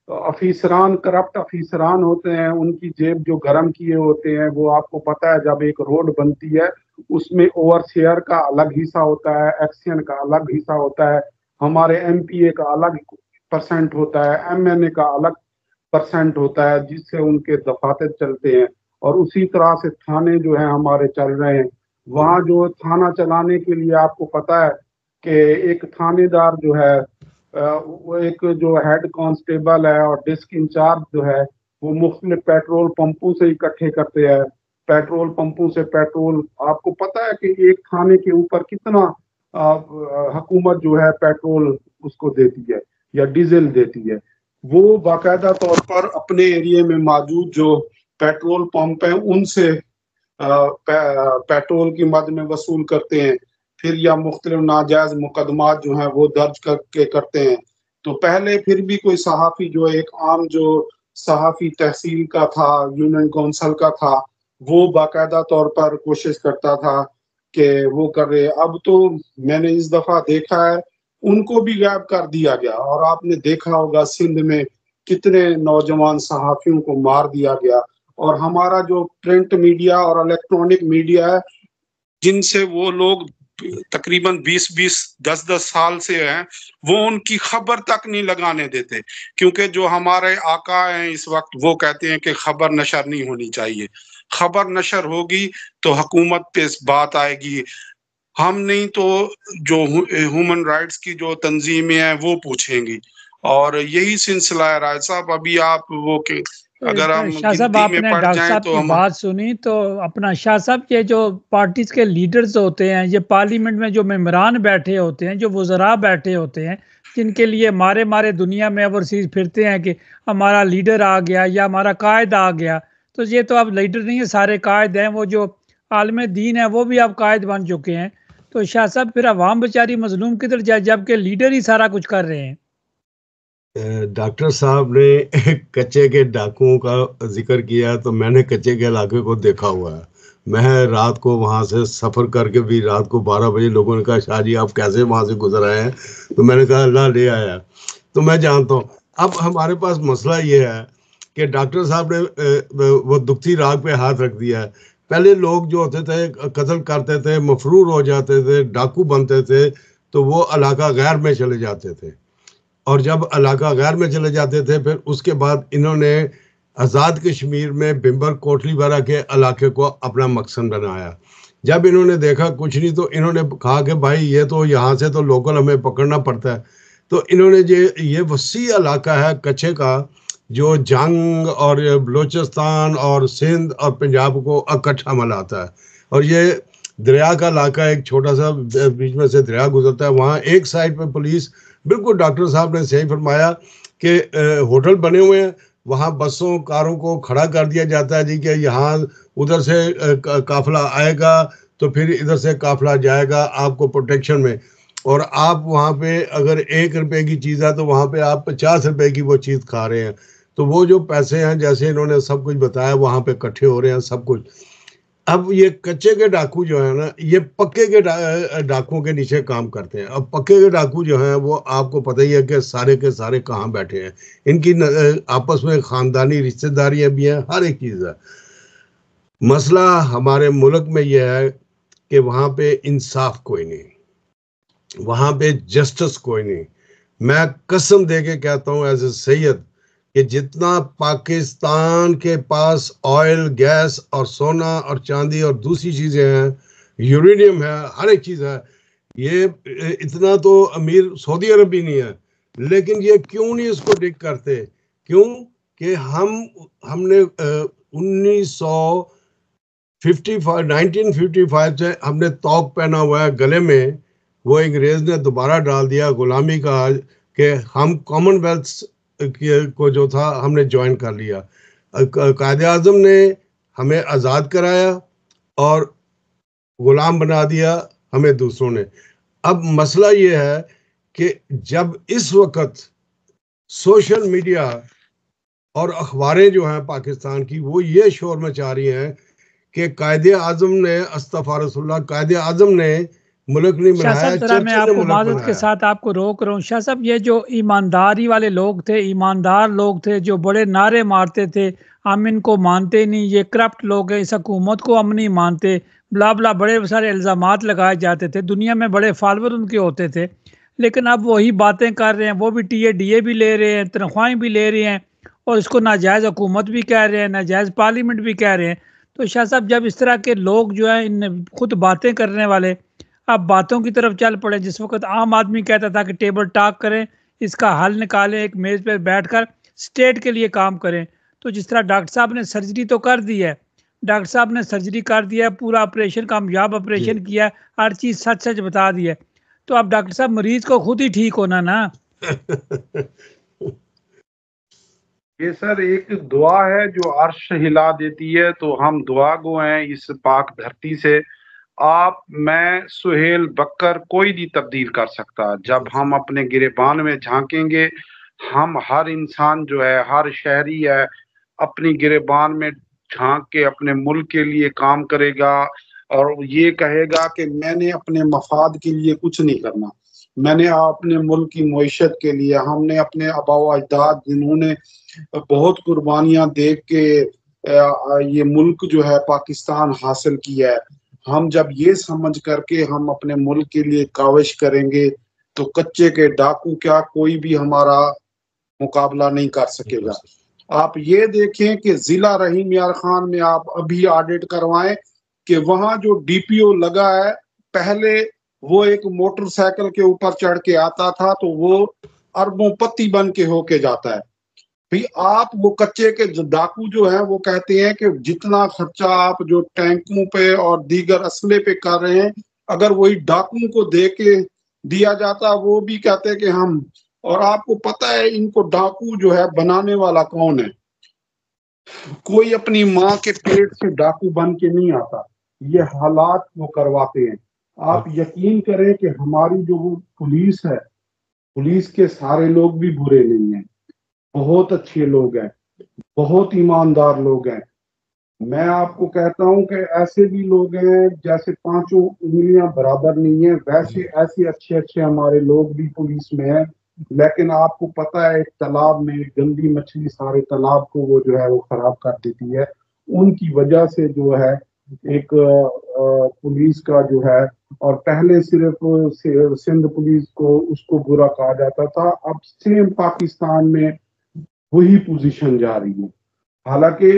افیسران، کرپٹ افیسران ہوتے ہیں، ان کی جیب جو گرم کیے ہوتے ہیں، وہ آپ کو پتا ہے جب ایک روڈ بنتی ہے اس میں اوور سیئر کا الگ حصہ ہوتا ہے، ایکسین کا الگ حصہ ہوتا ہے، ہمارے ایم پی اے کا الگ پرسنٹ ہوتا ہے، ایم این اے کا الگ پرسنٹ ہوتا ہے، جس سے ان کے دفاتر چلتے ہیں۔ اور اسی طرح سے تھانے جو ہیں ہمارے چل رہے ہیں، وہاں جو تھانہ چلانے کے لیے آپ کو پتا ہے کہ ایک تھانے دار جو ہے وہ ایک جو ہیڈ کانسٹیبل ہے اور ڈسک انچارج جو ہے وہ مختلف پیٹرول پمپوں سے اکٹھے کرتے ہیں، پیٹرول پمپوں سے پیٹرول۔ آپ کو پتا ہے کہ ایک تھانے کے اوپر کتنا حکومت جو ہے پیٹرول اس کو دیتی ہے یا ڈیزل دیتی ہے۔ وہ باقاعدہ طور پر اپنے ایریے میں موجود جو پیٹرول پمپ ہیں ان سے پیٹرول کی مد میں وصول کرتے ہیں، پھر یا مختلف ناجائز مقدمات جو ہیں وہ درج کر کے کرتے ہیں۔ تو پہلے پھر بھی کوئی صحافی جو ایک عام جو صحافی تحصیل کا تھا، یونین کونسل کا تھا، وہ باقاعدہ طور پر کوشش کرتا تھا کہ وہ کر رہے۔ اب تو میں نے اس دفعہ دیکھا ہے ان کو بھی غائب کر دیا گیا، اور آپ نے دیکھا ہوگا سندھ میں کتنے نوجوان صحافیوں کو مار دیا گیا۔ اور ہمارا جو پرنٹ میڈیا اور الیکٹرونک میڈیا ہے جن سے وہ لوگ تقریباً 10 سال سے ہیں، وہ ان کی خبر تک نہیں لگانے دیتے، کیونکہ جو ہمارے آقا ہیں اس وقت وہ کہتے ہیں کہ خبر نشر نہیں ہونی چاہیے۔ خبر نشر ہوگی تو حکومت پہ اس بات آئے گی، ہم نہیں تو جو ہیومن رائٹس کی جو تنظیمیں ہیں وہ پوچھیں گی۔ اور یہی سلسلہ ہے راج صاحب۔ ابھی آپ وہ کہ اگر ہم شاہ صاحب آپ نے ڈاکٹر صاحب کی بات سنی تو اپنا شاہ صاحب یہ جو پارٹیز کے لیڈرز ہوتے ہیں، یہ پارلیمنٹ میں جو ممبران بیٹھے ہوتے ہیں، جو وزراء بیٹھے ہوتے ہیں، جن کے لیے مارے دنیا میں اوورسیز پھرتے ہیں کہ ہمارا لیڈر آ گیا یا ہمارا قائد آ گیا، تو یہ تو اب لیڈر نہیں ہے، سارے قائد ہیں۔ وہ جو عالم دین ہے وہ بھی اب قائد بن چکے ہیں۔ تو شاہ صاحب پھر عوام بیچاری مظلوم کدھر جائے جب کہ لیڈر ہی سارا کچھ کر رہے ہیں؟ ڈاکٹر صاحب نے کچے کے ڈاکوؤں کا ذکر کیا تو میں نے کچے کے علاقے کو دیکھا ہوا ہے۔ میں رات کو وہاں سے سفر کر کے بھی رات کو 12 بجے لوگوں نے کہا شاہ جی آپ کیسے وہاں سے گزر آئے ہیں، تو میں نے کہا اللہ لے آیا۔ تو میں جانتا ہوں اب ہمارے پاس مسئلہ یہ ہے کہ ڈاکٹر صاحب نے وہ دکھتی راگ پہ ہاتھ رکھ دیا ہے۔ پہلے لوگ جو ہوتے تھے قتل کرتے تھے، مفرور ہو جاتے تھے، ڈاکو بنتے تھے، تو وہ علاقہ غیر میں چلے جاتے تھے، اور جب علاقہ غیر میں چلے جاتے تھے پھر اس کے بعد انہوں نے آزاد کشمیر میں بمبر کوٹلی وغیرہ کے علاقے کو اپنا مقصد بنایا۔ جب انہوں نے دیکھا کچھ نہیں تو انہوں نے کہا کہ بھائی یہ تو یہاں سے تو لوکل ہمیں پکڑنا پڑتا ہے، تو انہوں نے یہ وسیع علاقہ ہے کچھے کا جو جنگ اور بلوچستان اور سندھ اور پنجاب کو اکٹھا ملاتا ہے، اور یہ دریا کا علاقہ ایک چھوٹا سا بیچ میں سے دریا گزرتا ہے۔ وہاں ایک سائڈ پہ پولیس، بالکل ڈاکٹر صاحب نے صحیح فرمایا کہ ہوٹل بنے ہوئے ہیں، وہاں بسوں کاروں کو کھڑا کر دیا جاتا ہے جی کہ یہاں ادھر سے قافلہ آئے گا تو پھر ادھر سے قافلہ جائے گا آپ کو پروٹیکشن میں۔ اور آپ وہاں پہ اگر 1 روپے کی چیز ہے تو وہاں پہ آپ 50 روپے کی وہ چیز کھا رہے ہیں. تو وہ جو پیسے ہیں جیسے انہوں نے سب کچھ بتایا وہاں پہ اکٹھے ہو رہے ہیں سب کچھ. اب یہ کچے کے ڈاکو جو ہیں نا یہ پکے کے ڈاکوؤں کے نیچے کام کرتے ہیں. اب پکے کے ڈاکو جو ہیں وہ آپ کو پتہ ہی ہے کہ سارے کے سارے کہاں بیٹھے ہیں. ان کی آپس میں خاندانی رشتہ داریاں بھی ہیں, ہر ایک چیز ہے. مسئلہ ہمارے ملک میں یہ ہے کہ وہاں پہ انصاف کوئی نہیں, وہاں پہ جسٹس کوئی نہیں. میں قسم دے کے کہتا ہوں ایز اے سید کہ جتنا پاکستان کے پاس آئل گیس اور سونا اور چاندی اور دوسری چیزیں ہیں, یورینیم ہے, ہر ایک چیز ہے, یہ اتنا تو امیر سعودی عرب بھی نہیں ہے. لیکن یہ کیوں نہیں اس کو ڈگ کرتے؟ کیوں کہ ہم نے 1955 سے ہم نے توق پہنا ہوا ہے گلے میں. وہ انگریز نے دوبارہ ڈال دیا غلامی کا کہ ہم کامن ویلتھ کو جو تھا ہم نے جوائن کر لیا. قائد اعظم نے ہمیں آزاد کرایا اور غلام بنا دیا ہمیں دوسروں نے. اب مسئلہ یہ ہے کہ جب اس وقت سوشل میڈیا اور اخباریں جو ہیں پاکستان کی وہ یہ شور مچا رہی ہیں کہ قائد اعظم نے استغفر اللہ قائد اعظم نے ملک نہیں شاہ بنایا, صاحب ذرا میں چرچل آپ نے کو ملک معذرت کے بنایا. ساتھ آپ کو روک رہا ہوں. شاہ صاحب یہ جو ایمانداری والے لوگ تھے, ایماندار لوگ تھے جو بڑے نعرے مارتے تھے ہم ان کو مانتے نہیں, یہ کرپٹ لوگ ہیں, اس حکومت کو ہم نہیں مانتے, بلا بلا بڑے سارے الزامات لگائے جاتے تھے, دنیا میں بڑے فالوور ان کے ہوتے تھے. لیکن اب وہی باتیں کر رہے ہیں, وہ بھی ٹی اے ڈی اے بھی لے رہے ہیں, تنخواہیں بھی لے رہے ہیں, اور اس کو ناجائز حکومت بھی کہہ رہے ہیں, ناجائز پارلیمنٹ بھی کہہ رہے ہیں. تو شاہ صاحب جب اس طرح کے لوگ جو ہیں ان خود باتیں کرنے والے اب باتوں کی طرف چل پڑے, جس وقت عام آدمی کہتا تھا کہ ٹیبل ٹاک کریں, اس کا حل نکالیں, ایک میز پہ بیٹھ کر اسٹیٹ کے لیے کام کریں. تو جس طرح ڈاکٹر صاحب نے سرجری تو کر دی ہے, ڈاکٹر صاحب نے سرجری کر دیا, پورا آپریشن کامیاب جی آپریشن کیا, ہر چیز سچ سچ بتا دی ہے. تو اب ڈاکٹر صاحب مریض کو خود ہی ٹھیک ہونا نا. یہ سر ایک دعا ہے جو عرش ہلا دیتی ہے, تو ہم دعا گو ہیں اس پاک دھرتی سے. آپ میں سہیل بکر کوئی نہیں تبدیل کر سکتا. جب ہم اپنے گریبان میں جھانکیں گے, ہم ہر انسان جو ہے, ہر شہری ہے, اپنی گریبان میں جھانک کے اپنے ملک کے لیے کام کرے گا اور یہ کہے گا کہ میں نے اپنے مفاد کے لیے کچھ نہیں کرنا, میں نے اپنے ملک کی معیشت کے لیے, ہم نے اپنے آباء و اجداد جنہوں نے بہت قربانیاں دے کے یہ ملک جو ہے پاکستان حاصل کیا ہے, ہم جب یہ سمجھ کر کے ہم اپنے ملک کے لیے کاوش کریں گے تو کچے کے ڈاکو کیا کوئی بھی ہمارا مقابلہ نہیں کر سکے گا. آپ یہ دیکھیں کہ ضلع رحیم یار خان میں آپ ابھی آڈٹ کروائیں کہ وہاں جو ڈی پی او لگا ہے, پہلے وہ ایک موٹر سائیکل کے اوپر چڑھ کے آتا تھا تو وہ اربوں پتی بن کے ہو کے جاتا ہے. بھی آپ وہ کچے کے ڈاکو جو ہیں وہ کہتے ہیں کہ جتنا خرچہ آپ جو ٹینکوں پہ اور دیگر اسلحے پہ کر رہے ہیں, اگر وہی ڈاکو کو دے کے دیا جاتا وہ بھی کہتے کہ ہم, اور آپ کو پتہ ہے ان کو ڈاکو جو ہے بنانے والا کون ہے؟ کوئی اپنی ماں کے پیٹ سے ڈاکو بن کے نہیں آتا, یہ حالات وہ کرواتے ہیں. آپ یقین کریں کہ ہماری جو وہ پولیس ہے, پولیس کے سارے لوگ بھی برے نہیں ہیں, بہت اچھے لوگ ہیں, بہت ایماندار لوگ ہیں. میں آپ کو کہتا ہوں کہ ایسے بھی لوگ ہیں جیسے 5 انگلیاں برابر نہیں ہیں, ویسے ایسے اچھے اچھے ہمارے لوگ بھی پولیس میں ہیں. لیکن آپ کو پتہ ہے ایک تالاب میں گندی مچھلی سارے تالاب کو وہ جو ہے وہ خراب کر دیتی ہے. ان کی وجہ سے جو ہے ایک پولیس کا جو ہے, اور پہلے صرف سندھ پولیس کو اس کو برا کہا جاتا تھا, اب سیم پاکستان میں وہی پوزیشن جا رہی ہے. حالانکہ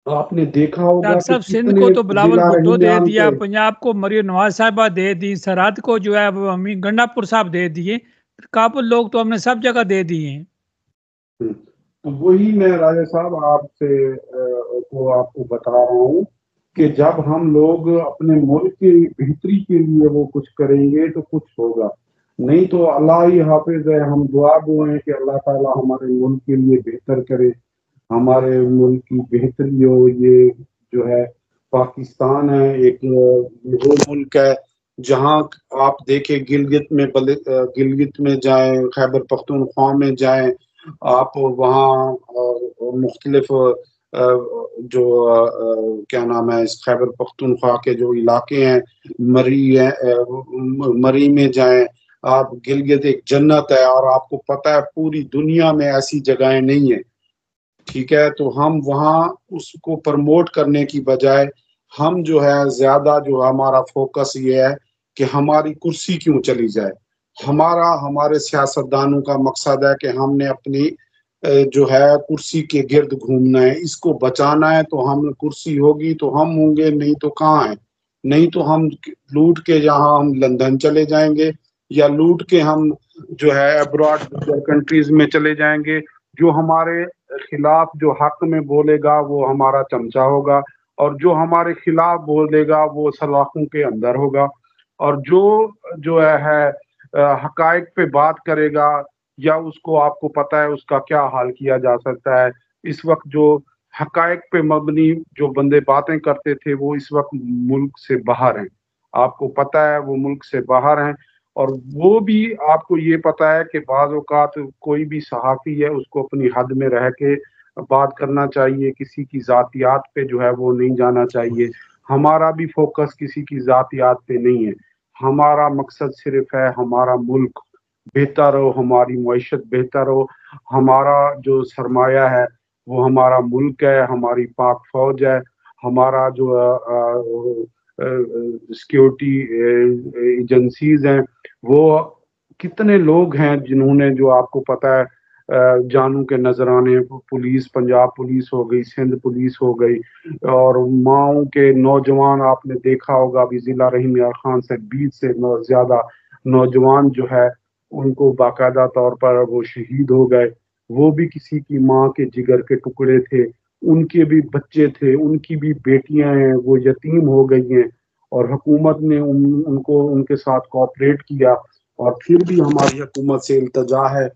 آپ نے دیکھا ہوگا ڈاکٹر کہ صاحب سندھ کتنے کو تو بلاول ضلع بھٹو دے رحیمیان دیا, کے پنجاب کو مریم نواز صاحبہ دے دی, سرحد کو جو ہے وہ گنڈا پور صاحب دے دیے, کابل لوگ تو ہم نے سب جگہ دے دیے ہیں. تو وہی میں راجہ صاحب آپ کو بتا رہا ہوں کہ جب ہم لوگ اپنے ملک کی بہتری کے لیے وہ کچھ کریں گے تو کچھ ہوگا, نہیں تو اللہ ہی حافظ ہے. ہم دعا گو ہیں کہ اللہ تعالیٰ ہمارے ملک کے لیے بہتر کرے, ہمارے ملک کی بہتری ہو. یہ جو ہے پاکستان ہے ایک وہ ملک ہے جہاں آپ دیکھیں گلگت میں جائیں، خیبر پختونخوا میں جائیں آپ، وہاں مختلف جو کیا نام ہے اس خیبر پختونخوا کے جو علاقے ہیں، مری میں جائیں آپ، گلگت ایک جنت ہے، اور آپ کو پتہ ہے پوری دنیا میں ایسی جگہیں نہیں ہیں، ٹھیک ہے؟ تو ہم وہاں اس کو پرموٹ کرنے کی بجائے ہم جو ہے زیادہ جو ہمارا فوکس یہ ہے کہ ہماری کرسی کیوں چلی جائے۔ ہمارے سیاستدانوں کا مقصد ہے کہ ہم نے اپنی جو ہے کرسی کے گرد گھومنا ہے، اس کو بچانا ہے، تو ہم کرسی ہوگی تو ہم ہوں گے، نہیں تو کہاں ہیں؟ نہیں تو ہم لوٹ کے جہاں ہم لندن چلے جائیں گے، یا لوٹ کے ہم جو ہے ابراڈ کنٹریز میں چلے جائیں گے۔ جو ہمارے خلاف جو حق میں بولے گا وہ ہمارا چمچہ ہوگا، اور جو ہمارے خلاف بولے گا وہ سلاخوں کے اندر ہوگا، اور جو ہے حقائق پہ بات کرے گا، یا اس کو آپ کو پتہ ہے اس کا کیا حال کیا جا سکتا ہے۔ اس وقت جو حقائق پہ مبنی جو بندے باتیں کرتے تھے وہ اس وقت ملک سے باہر ہیں، آپ کو پتہ ہے وہ ملک سے باہر ہیں، اور وہ بھی آپ کو یہ پتہ ہے کہ بعض اوقات کوئی بھی صحافی ہے اس کو اپنی حد میں رہ کے بات کرنا چاہیے، کسی کی ذاتیات پہ جو ہے وہ نہیں جانا چاہیے۔ ہمارا بھی فوکس کسی کی ذاتیات پہ نہیں ہے، ہمارا مقصد صرف ہے ہمارا ملک بہتر ہو، ہماری معیشت بہتر ہو، ہمارا جو سرمایہ ہے وہ ہمارا ملک ہے، ہماری پاک فوج ہے، ہمارا جو سیکیورٹی ایجنسیز ہیں، وہ کتنے لوگ ہیں جنہوں نے، جو آپ کو پتہ ہے جانوں کے نذرانے، پولیس، پنجاب پولیس ہو گئی، سندھ پولیس ہو گئی، اور ماؤں کے نوجوان آپ نے دیکھا ہوگا ابھی ضلع رحیم یار خان سے 20 سے زیادہ نوجوان جو ہے ان کو باقاعدہ طور پر وہ شہید ہو گئے، وہ بھی کسی کی ماں کے جگر کے ٹکڑے تھے، ان کے بھی بچے تھے، ان کی بھی بیٹیاں ہیں، وہ یتیم ہو گئی ہیں، اور حکومت نے ان کے ساتھ کوآپریٹ کیا، اور پھر بھی ہماری حکومت سے التجا ہے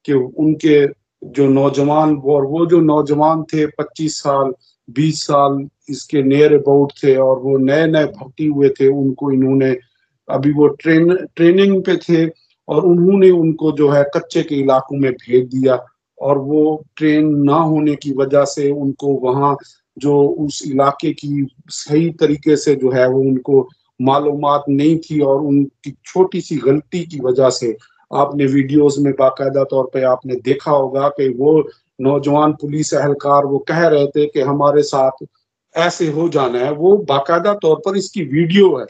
کہ ان کے جو نوجوان، اور وہ جو نوجوان تھے 25 سال 20 سال اس کے نیئر اباؤٹ تھے، اور وہ نئے بھرتی ہوئے تھے، ان کو انہوں نے ابھی وہ ٹریننگ پہ تھے، اور انہوں نے ان کو جو ہے کچے کے علاقوں میں بھیج دیا، اور وہ ٹرین نہ ہونے کی وجہ سے ان کو وہاں جو اس علاقے کی صحیح طریقے سے جو ہے وہ ان کو معلومات نہیں تھی، اور ان کی چھوٹی سی غلطی کی وجہ سے آپ نے ویڈیوز میں باقاعدہ طور پہ آپ نے دیکھا ہوگا کہ وہ نوجوان پولیس اہلکار وہ کہہ رہے تھے کہ ہمارے ساتھ ایسے ہو جانا ہے، وہ باقاعدہ طور پر اس کی ویڈیو ہے،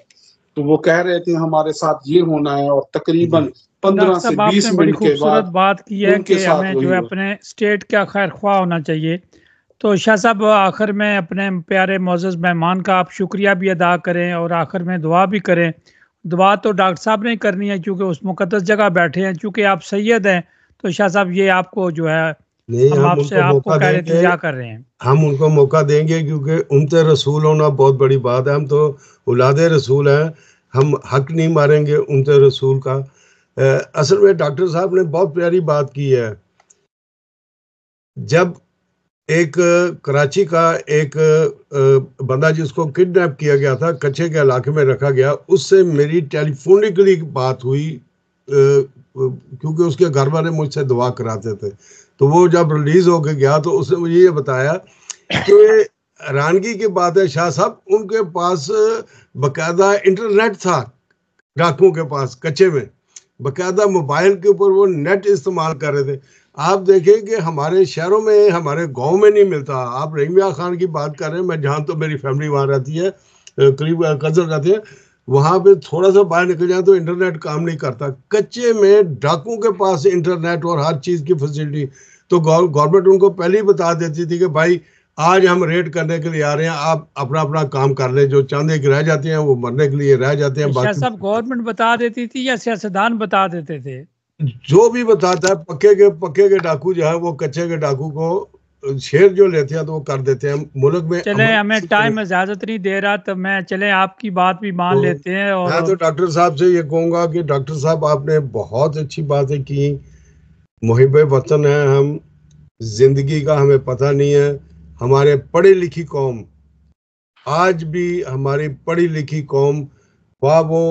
تو وہ کہہ رہے تھے ہمارے ساتھ یہ ہونا ہے، اور تقریباً 15 ڈاکٹر سے صاحب آپ 20 نے بڑی منٹ کے بعد خوبصورت بات کی ہے ان کے کہ ساتھ ہمیں جو وہی ہے ہوا۔ اپنے اسٹیٹ کا خیر خواہ ہونا چاہیے۔ تو شاہ صاحب آخر میں اپنے پیارے معزز مہمان کا آپ شکریہ بھی ادا کریں، اور آخر میں دعا بھی کریں۔ دعا تو ڈاکٹر صاحب نے کرنی ہے کیونکہ اس مقدس جگہ بیٹھے ہیں، چونکہ آپ سید ہیں، تو شاہ صاحب یہ آپ کو جو ہے نہیں، ہم ہم ان کو آپ کو موقع خیر دیں گے، التجا کر رہے ہیں۔ ہم ان کو موقع دیں گے، کیونکہ امت رسول ہونا بہت بڑی بات ہے، ہم تو اولاد رسول ہیں، ہم حق نہیں ماریں گے امت رسول کا۔ اصل میں ڈاکٹر صاحب نے بہت پیاری بات کی ہے۔ جب ایک کراچی کا ایک بندہ جس کو کڈنیپ کیا گیا تھا، کچھے کے علاقے میں رکھا گیا، اس سے میری ٹیلی فونکلی بات ہوئی، کیونکہ اس کے گھر والے مجھ سے دعا کراتے تھے، تو وہ جب ریلیز ہو کے گیا تو اس نے مجھے یہ بتایا کہ حیرانگی کی بات ہے شاہ صاحب، ان کے پاس باقاعدہ انٹرنیٹ تھا، ڈاکوؤں کے پاس کچے میں باقاعدہ موبائل کے اوپر وہ نیٹ استعمال کر رہے تھے۔ آپ دیکھیں کہ ہمارے شہروں میں، ہمارے گاؤں میں نہیں ملتا۔ آپ رحیم یار خان کی بات کر رہے ہیں، میں جہاں تو میری فیملی وہاں رہتی ہے، قریب کزن رہتے ہیں، وہاں پہ تھوڑا سا باہر نکل جائیں تو انٹرنیٹ کام نہیں کرتا۔ کچے میں ڈاکوؤں کے پاس انٹرنیٹ اور ہر چیز کی فیسلٹی، تو گورنمنٹ ان کو پہلے ہی بتا دیتی تھی کہ بھائی آج ہم ریڈ کرنے کے لیے آ رہے ہیں، آپ اپنا اپنا کام کر لیں، جو چاندے کے رہ جاتے ہیں وہ مرنے کے لیے رہ جاتے ہیں، شاہ باقی صاحب گورنمنٹ بتا دیتی تھی یا سیاستدان بتا دیتے تھے؟ جو بھی بتاتا ہے، پکے کے ڈاکو جو ہے وہ کچے کے ڈاکو کو شیر جو لیتے ہیں تو وہ کر دیتے ہیں۔ ملک میں چلیں ہمیں ٹائم اجازت نہیں دے رہا، تو میں چلیں آپ کی بات بھی مان لیتے ہیں۔ اور میں تو ڈاکٹر صاحب سے یہ کہوں گا کہ ڈاکٹر صاحب آپ نے بہت اچھی باتیں کی، محب وطن ہیں ہم، زندگی کا ہمیں پتہ نہیں ہے، ہمارے پڑھی لکھی قوم، آج بھی ہماری پڑھی لکھی قوم، خواہ وہ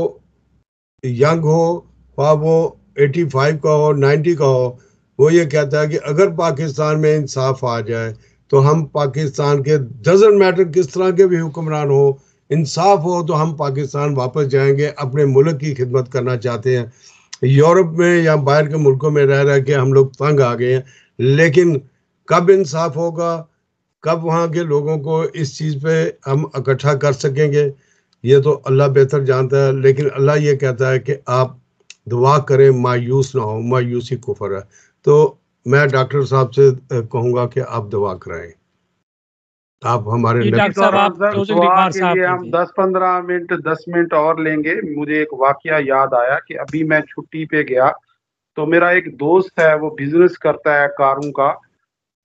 ینگ ہو خواہ وہ 85 کا ہو 90 کا ہو، وہ یہ کہتا ہے کہ اگر پاکستان میں انصاف آ جائے تو ہم پاکستان کے ڈزنٹ میٹر کس طرح کے بھی حکمران ہو، انصاف ہو تو ہم پاکستان واپس جائیں گے، اپنے ملک کی خدمت کرنا چاہتے ہیں۔ یورپ میں یا باہر کے ملکوں میں رہ کے ہم لوگ تنگ آ گئے ہیں، لیکن کب انصاف ہوگا، کب وہاں کے لوگوں کو اس چیز پہ ہم اکٹھا کر سکیں گے، یہ تو اللہ بہتر جانتا ہے۔ لیکن اللہ یہ کہتا ہے کہ آپ دعا کریں، مایوس نہ ہو، مایوسی کفر ہے۔ تو میں ڈاکٹر صاحب سے کہوں گا کہ آپ دعا کرائیں، آپ ہمارے ڈاکٹر صاحب آپ کلوزنگ دعا ریمارکس کے آپ لیے ہم کیجیے۔ 10 منٹ اور لیں گے۔ مجھے ایک واقعہ یاد آیا کہ ابھی میں چھٹی پہ گیا تو میرا ایک دوست ہے، وہ بزنس کرتا ہے کاروں کا،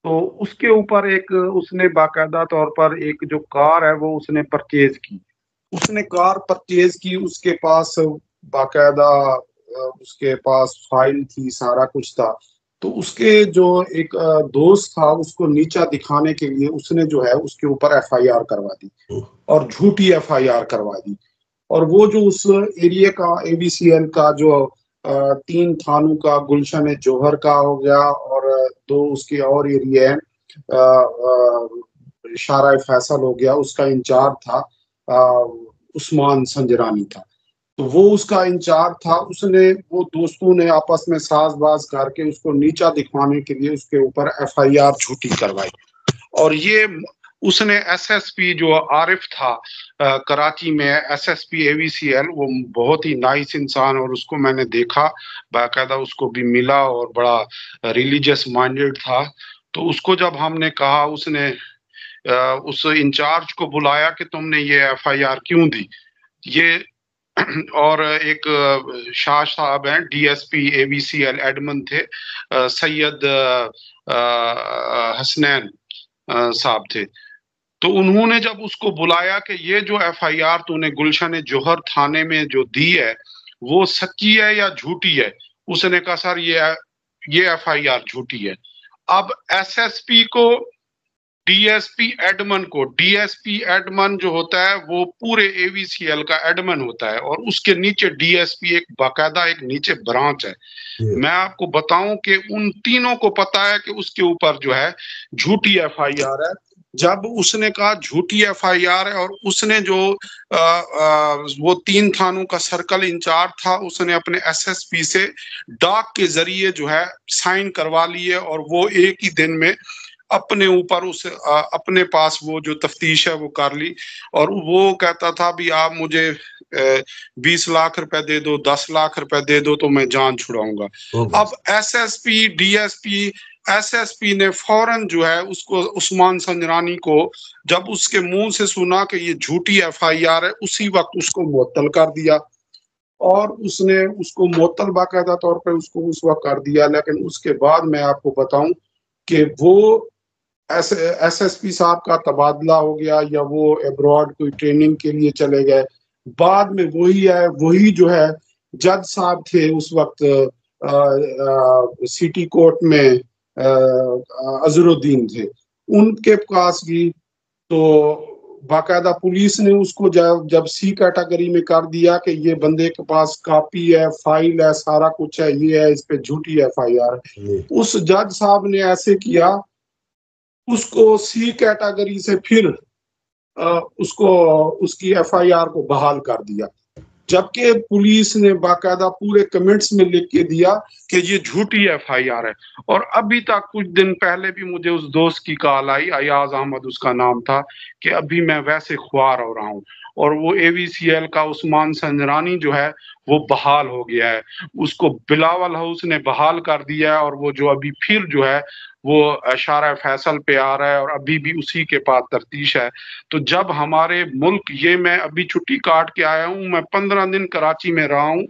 تو اس کے اوپر اس نے باقاعدہ طور پر ایک جو کار ہے وہ اس نے پرچیز کی۔ اس نے کار پرچیز کی، اس کے پاس باقاعدہ اس کے پاس فائل تھی، سارا کچھ تھا۔ تو اس کے جو ایک دوست تھا، اس کو نیچا دکھانے کے لیے اس نے جو ہے اس کے اوپر ایف آئی آر کروا دی، اور جھوٹی ایف آئی آر کروا دی۔ اور وہ جو اس ایریا کا اے بی سی ایل کا جو 3 تھانوں کا گلشن جوہر کا ہو گیا، اور 2 اس کے اور ایریا شارع فیصل ہو گیا، اس کا انچارج تھا عثمان سنجرانی تھا۔ تو وہ اس کا انچارج تھا، اس نے وہ دوستوں نے آپس میں ساز باز کر کے اس کو نیچا دکھوانے کے لیے اس کے اوپر ایف آئی آر جھوٹی کروائی۔ اور یہ اس نے ایس ایس پی جو عارف تھا کراچی میں، ایس ایس پی اے وی سی ایل، وہ بہت ہی نائس انسان، اور اس کو میں نے دیکھا باقاعدہ، اس کو بھی ملا، اور بڑا ریلیجیس مائنڈیڈ تھا۔ تو اس کو جب ہم نے کہا، اس نے اس انچارج کو بلایا کہ تم نے یہ ایف آئی آر کیوں دی یہ، اور ایک شاہ صاحب ہیں ڈی ایس پی اے وی سی ایل ایڈمن تھے، سید حسنین صاحب تھے۔ تو انہوں نے جب اس کو بلایا کہ یہ جو ایف آئی آر تو نے گلشن جوہر تھانے میں جو دی ہے وہ سچی ہے یا جھوٹی ہے، اس نے کہا سر یہ ایف آئی آر جھوٹی ہے۔ اب ایس ایس پی کو، ڈی ایس پی ایڈمن کو، ڈی ایس پی ایڈمن جو ہوتا ہے وہ پورے اے وی سی ایل کا ایڈمن ہوتا ہے، اور اس کے نیچے ڈی ایس پی ایک باقاعدہ ایک نیچے برانچ ہے۔ میں آپ کو بتاؤں کہ ان تینوں کو پتا ہے کہ اس کے اوپر جو ہے جھوٹی ایف آئی آر ہے۔ جب اس نے کہا جھوٹی ایف آئی آر ہے، اور اس نے جو وہ 3 تھانوں کا سرکل انچارج تھا، اس نے اپنے ایس ایس پی سے ڈاک کے ذریعے جو ہے سائن کروا لیے، اور وہ ایک ہی دن میں اپنے اوپر اپنے پاس وہ جو تفتیش ہے وہ کر لی۔ اور وہ کہتا تھا بھی آپ مجھے 20 لاکھ روپے دے دو، 10 لاکھ روپے دے دو تو میں جان چھڑاؤں گا۔ اب S S P, D S P, S S P نے فوراً جو ہے اس کو، عثمان سنجرانی کو، جب اس کے منہ سے سنا کہ یہ جھوٹی ایف آئی آر ہے، اسی وقت اس کو معطل کر دیا، اور اس نے اس کو معطل باقاعدہ طور پہ اس کو اس وقت کر دیا۔ لیکن اس کے بعد میں آپ کو بتاؤں کہ وہ ایس ایس پی صاحب کا تبادلہ ہو گیا، یا وہ ابراڈ کوئی ٹریننگ کے لیے چلے گئے۔ بعد میں وہی جو ہے جج صاحب تھے اس وقت سٹی کورٹ میں، اظہر الدین تھے، ان کے پاس بھی تو باقاعدہ پولیس نے اس کو جب سی کیٹیگری میں کر دیا کہ یہ بندے کے پاس کاپی ہے، فائل ہے، سارا کچھ ہے، یہ ہے، اس پہ جھوٹی ایف آئی آر ہے۔ اس جج صاحب نے ایسے کیا، اس کو سی کیٹیگری سے پھر اس کی ایف آئی آر کو بحال کر دیا، جبکہ پولیس نے باقاعدہ پورے کمنٹس میں لکھ کے دیا کہ یہ جھوٹی ایف آئی آر ہے۔ اور ابھی تک کچھ دن پہلے بھی مجھے اس دوست کی کال آئی، ایاز احمد اس کا نام تھا، کہ ابھی میں ویسے خوار ہو رہا ہوں، اور وہ اے وی سی ایل کا عثمان سنجرانی جو ہے وہ بحال ہو گیا ہے، اس کو بلاول ہاؤس نے بحال کر دیا ہے، اور وہ جو ابھی پھر جو ہے وہ شارع فیصل پہ آ رہا ہے، اور ابھی بھی اسی کے پاس تفتیش ہے۔ تو جب ہمارے ملک، یہ میں ابھی چھٹی کاٹ کے آیا ہوں، میں 15 دن کراچی میں رہا ہوں،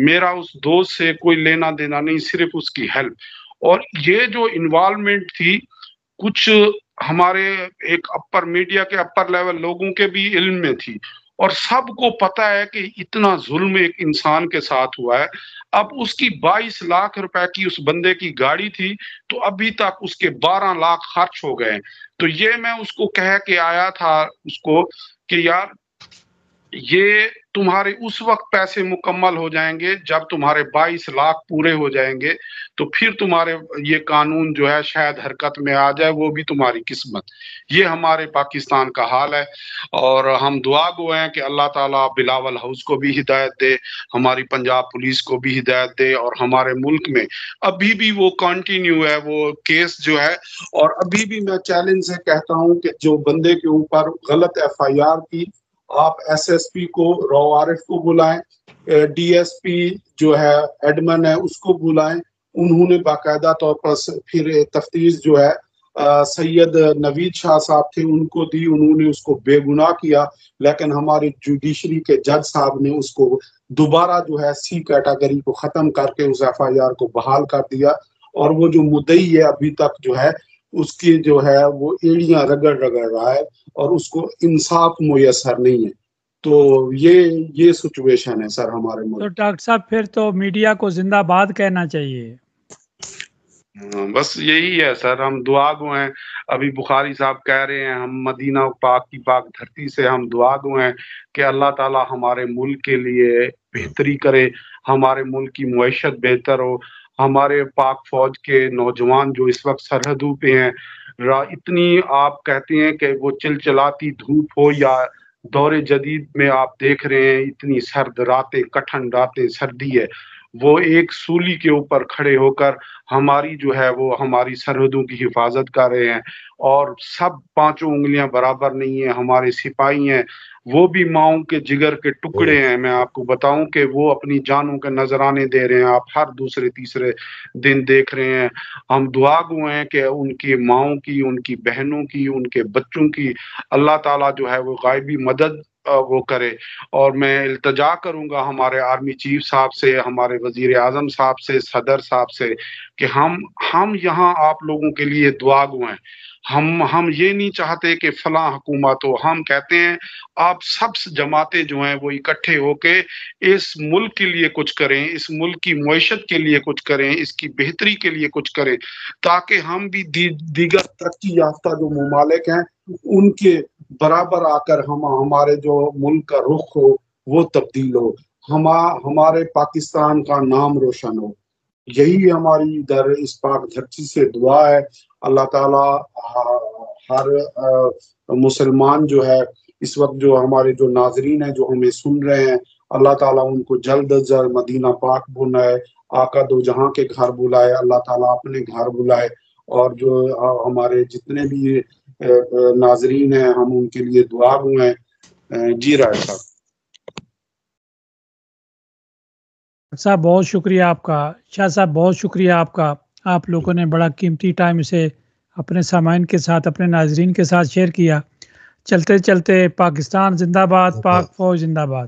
میرا اس دوست سے کوئی لینا دینا نہیں، صرف اس کی ہیلپ۔ اور یہ جو انوالومنٹ تھی، کچھ ہمارے ایک اپر میڈیا کے اپر لیول لوگوں کے بھی علم میں تھی، اور سب کو پتا ہے کہ اتنا ظلم ایک انسان کے ساتھ ہوا ہے۔ اب اس کی 22 لاکھ روپے کی اس بندے کی گاڑی تھی، تو ابھی تک اس کے 12 لاکھ خرچ ہو گئے۔ تو یہ میں اس کو کہہ کے آیا تھا اس کو کہ یار یہ تمہارے اس وقت پیسے مکمل ہو جائیں گے جب تمہارے 22 لاکھ پورے ہو جائیں گے، تو پھر تمہارے یہ قانون جو ہے شاید حرکت میں آ جائے، وہ بھی تمہاری قسمت۔ یہ ہمارے پاکستان کا حال ہے، اور ہم دعا گو ہیں کہ اللہ تعالیٰ بلاول ہاؤس کو بھی ہدایت دے، ہماری پنجاب پولیس کو بھی ہدایت دے، اور ہمارے ملک میں ابھی بھی وہ کنٹینیو ہے وہ کیس جو ہے۔ اور ابھی بھی میں چیلنج سے کہتا ہوں کہ جو بندے کے اوپر غلط ایف آئی آر کی، آپ ایس ایس پی کو رو عارف کو بلائیں، ڈی ایس پی جو ہے ایڈمن ہے اس کو بلائیں، انہوں نے باقاعدہ طور پر پھر تفتیش جو ہے سید نوید شاہ صاحب تھے ان کو دی، انہوں نے اس کو بے گناہ کیا، لیکن ہماری جوڈیشری کے جج صاحب نے اس کو دوبارہ جو ہے سی کیٹیگری کو ختم کر کے اس ایف آئی آر کو بحال کر دیا، اور وہ جو مدعی ہے ابھی تک جو ہے اس کی جو ہے وہ ایڑیاں رگڑ رہا ہے، اور اس کو انصاف میسر نہیں ہے۔ تو یہ سچویشن ہے سر ہمارے ملک۔ تو ڈاکٹر صاحب پھر تو میڈیا کو زندہ باد کہنا چاہیے۔ بس یہی ہے سر، ہم دعا گو ہیں۔ ابھی بخاری صاحب کہہ رہے ہیں ہم مدینہ پاک کی پاک دھرتی سے ہم دعا گو ہیں کہ اللہ تعالیٰ ہمارے ملک کے لیے بہتری کرے، ہمارے ملک کی معیشت بہتر ہو، ہمارے پاک فوج کے نوجوان جو اس وقت سرحدوں پہ ہیں، اتنی آپ کہتے ہیں کہ وہ چلچلاتی دھوپ ہو یا دور جدید میں آپ دیکھ رہے ہیں اتنی سرد راتیں، کٹھن راتیں، سردی ہے، وہ ایک سولی کے اوپر کھڑے ہو کر ہماری جو ہے وہ ہماری سرحدوں کی حفاظت کر رہے ہیں، اور سب پانچوں انگلیاں برابر نہیں ہیں، ہمارے سپاہی ہیں وہ بھی ماؤں کے جگر کے ٹکڑے ہیں۔ میں آپ کو بتاؤں کہ وہ اپنی جانوں کے نذرانے دے رہے ہیں، آپ ہر دوسرے تیسرے دن دیکھ رہے ہیں۔ ہم دعا گو ہیں کہ ان کی ماؤں کی، ان کی بہنوں کی، ان کے بچوں کی اللہ تعالیٰ جو ہے وہ غائبی مدد وہ کرے۔ اور میں التجا کروں گا ہمارے آرمی چیف صاحب سے، ہمارے وزیر اعظم صاحب سے، صدر صاحب سے کہ ہم یہاں آپ لوگوں کے لیے دعا گو ہیں۔ ہم یہ نہیں چاہتے کہ فلاں حکومت ہو، ہم کہتے ہیں آپ سب جماعتیں جو ہیں وہ اکٹھے ہو کے اس ملک کے لیے کچھ کریں، اس ملک کی معیشت کے لیے کچھ کریں، اس کی بہتری کے لیے کچھ کریں، تاکہ ہم بھی دیگر ترقی یافتہ جو ممالک ہیں ان کے برابر آ کر ہمارے جو ملک کا رخ ہو وہ تبدیل ہو، ہمارے پاکستان کا نام روشن ہو۔ یہی ہماری ادھر اس پاک دھرتی سے دعا ہے۔ اللہ تعالیٰ ہر مسلمان جو ہے اس وقت جو ہمارے جو ناظرین ہیں جو ہمیں سن رہے ہیں، اللہ تعالیٰ ان کو جلد از جلد مدینہ پاک بلائے، آقا دو جہاں کے گھر بلائے، اللہ تعالیٰ اپنے گھر بلائے، اور جو ہمارے جتنے بھی ناظرین ہیں ہم ان کے لیے دعا گو ہیں۔ جی رائے صاحب۔ صاحب بہت شکریہ آپ کا، شاہ صاحب بہت شکریہ آپ کا، آپ لوگوں نے بڑا قیمتی ٹائم اسے اپنے سامعین کے ساتھ، اپنے ناظرین کے ساتھ شیئر کیا۔ چلتے چلتے پاکستان زندہ باد، پاک فوج زندہ باد۔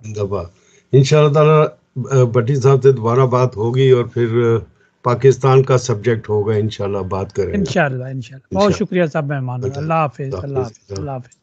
انشاءاللہ تعالی بٹی صاحب سے دوبارہ بات ہوگی اور پھر پاکستان کا سبجیکٹ ہوگا، انشاءاللہ بات کریں گے۔ انشاءاللہ بہت شکریہ صاحب مہمان، اللہ حافظ، اللہ حافظ، اللہ حافظ۔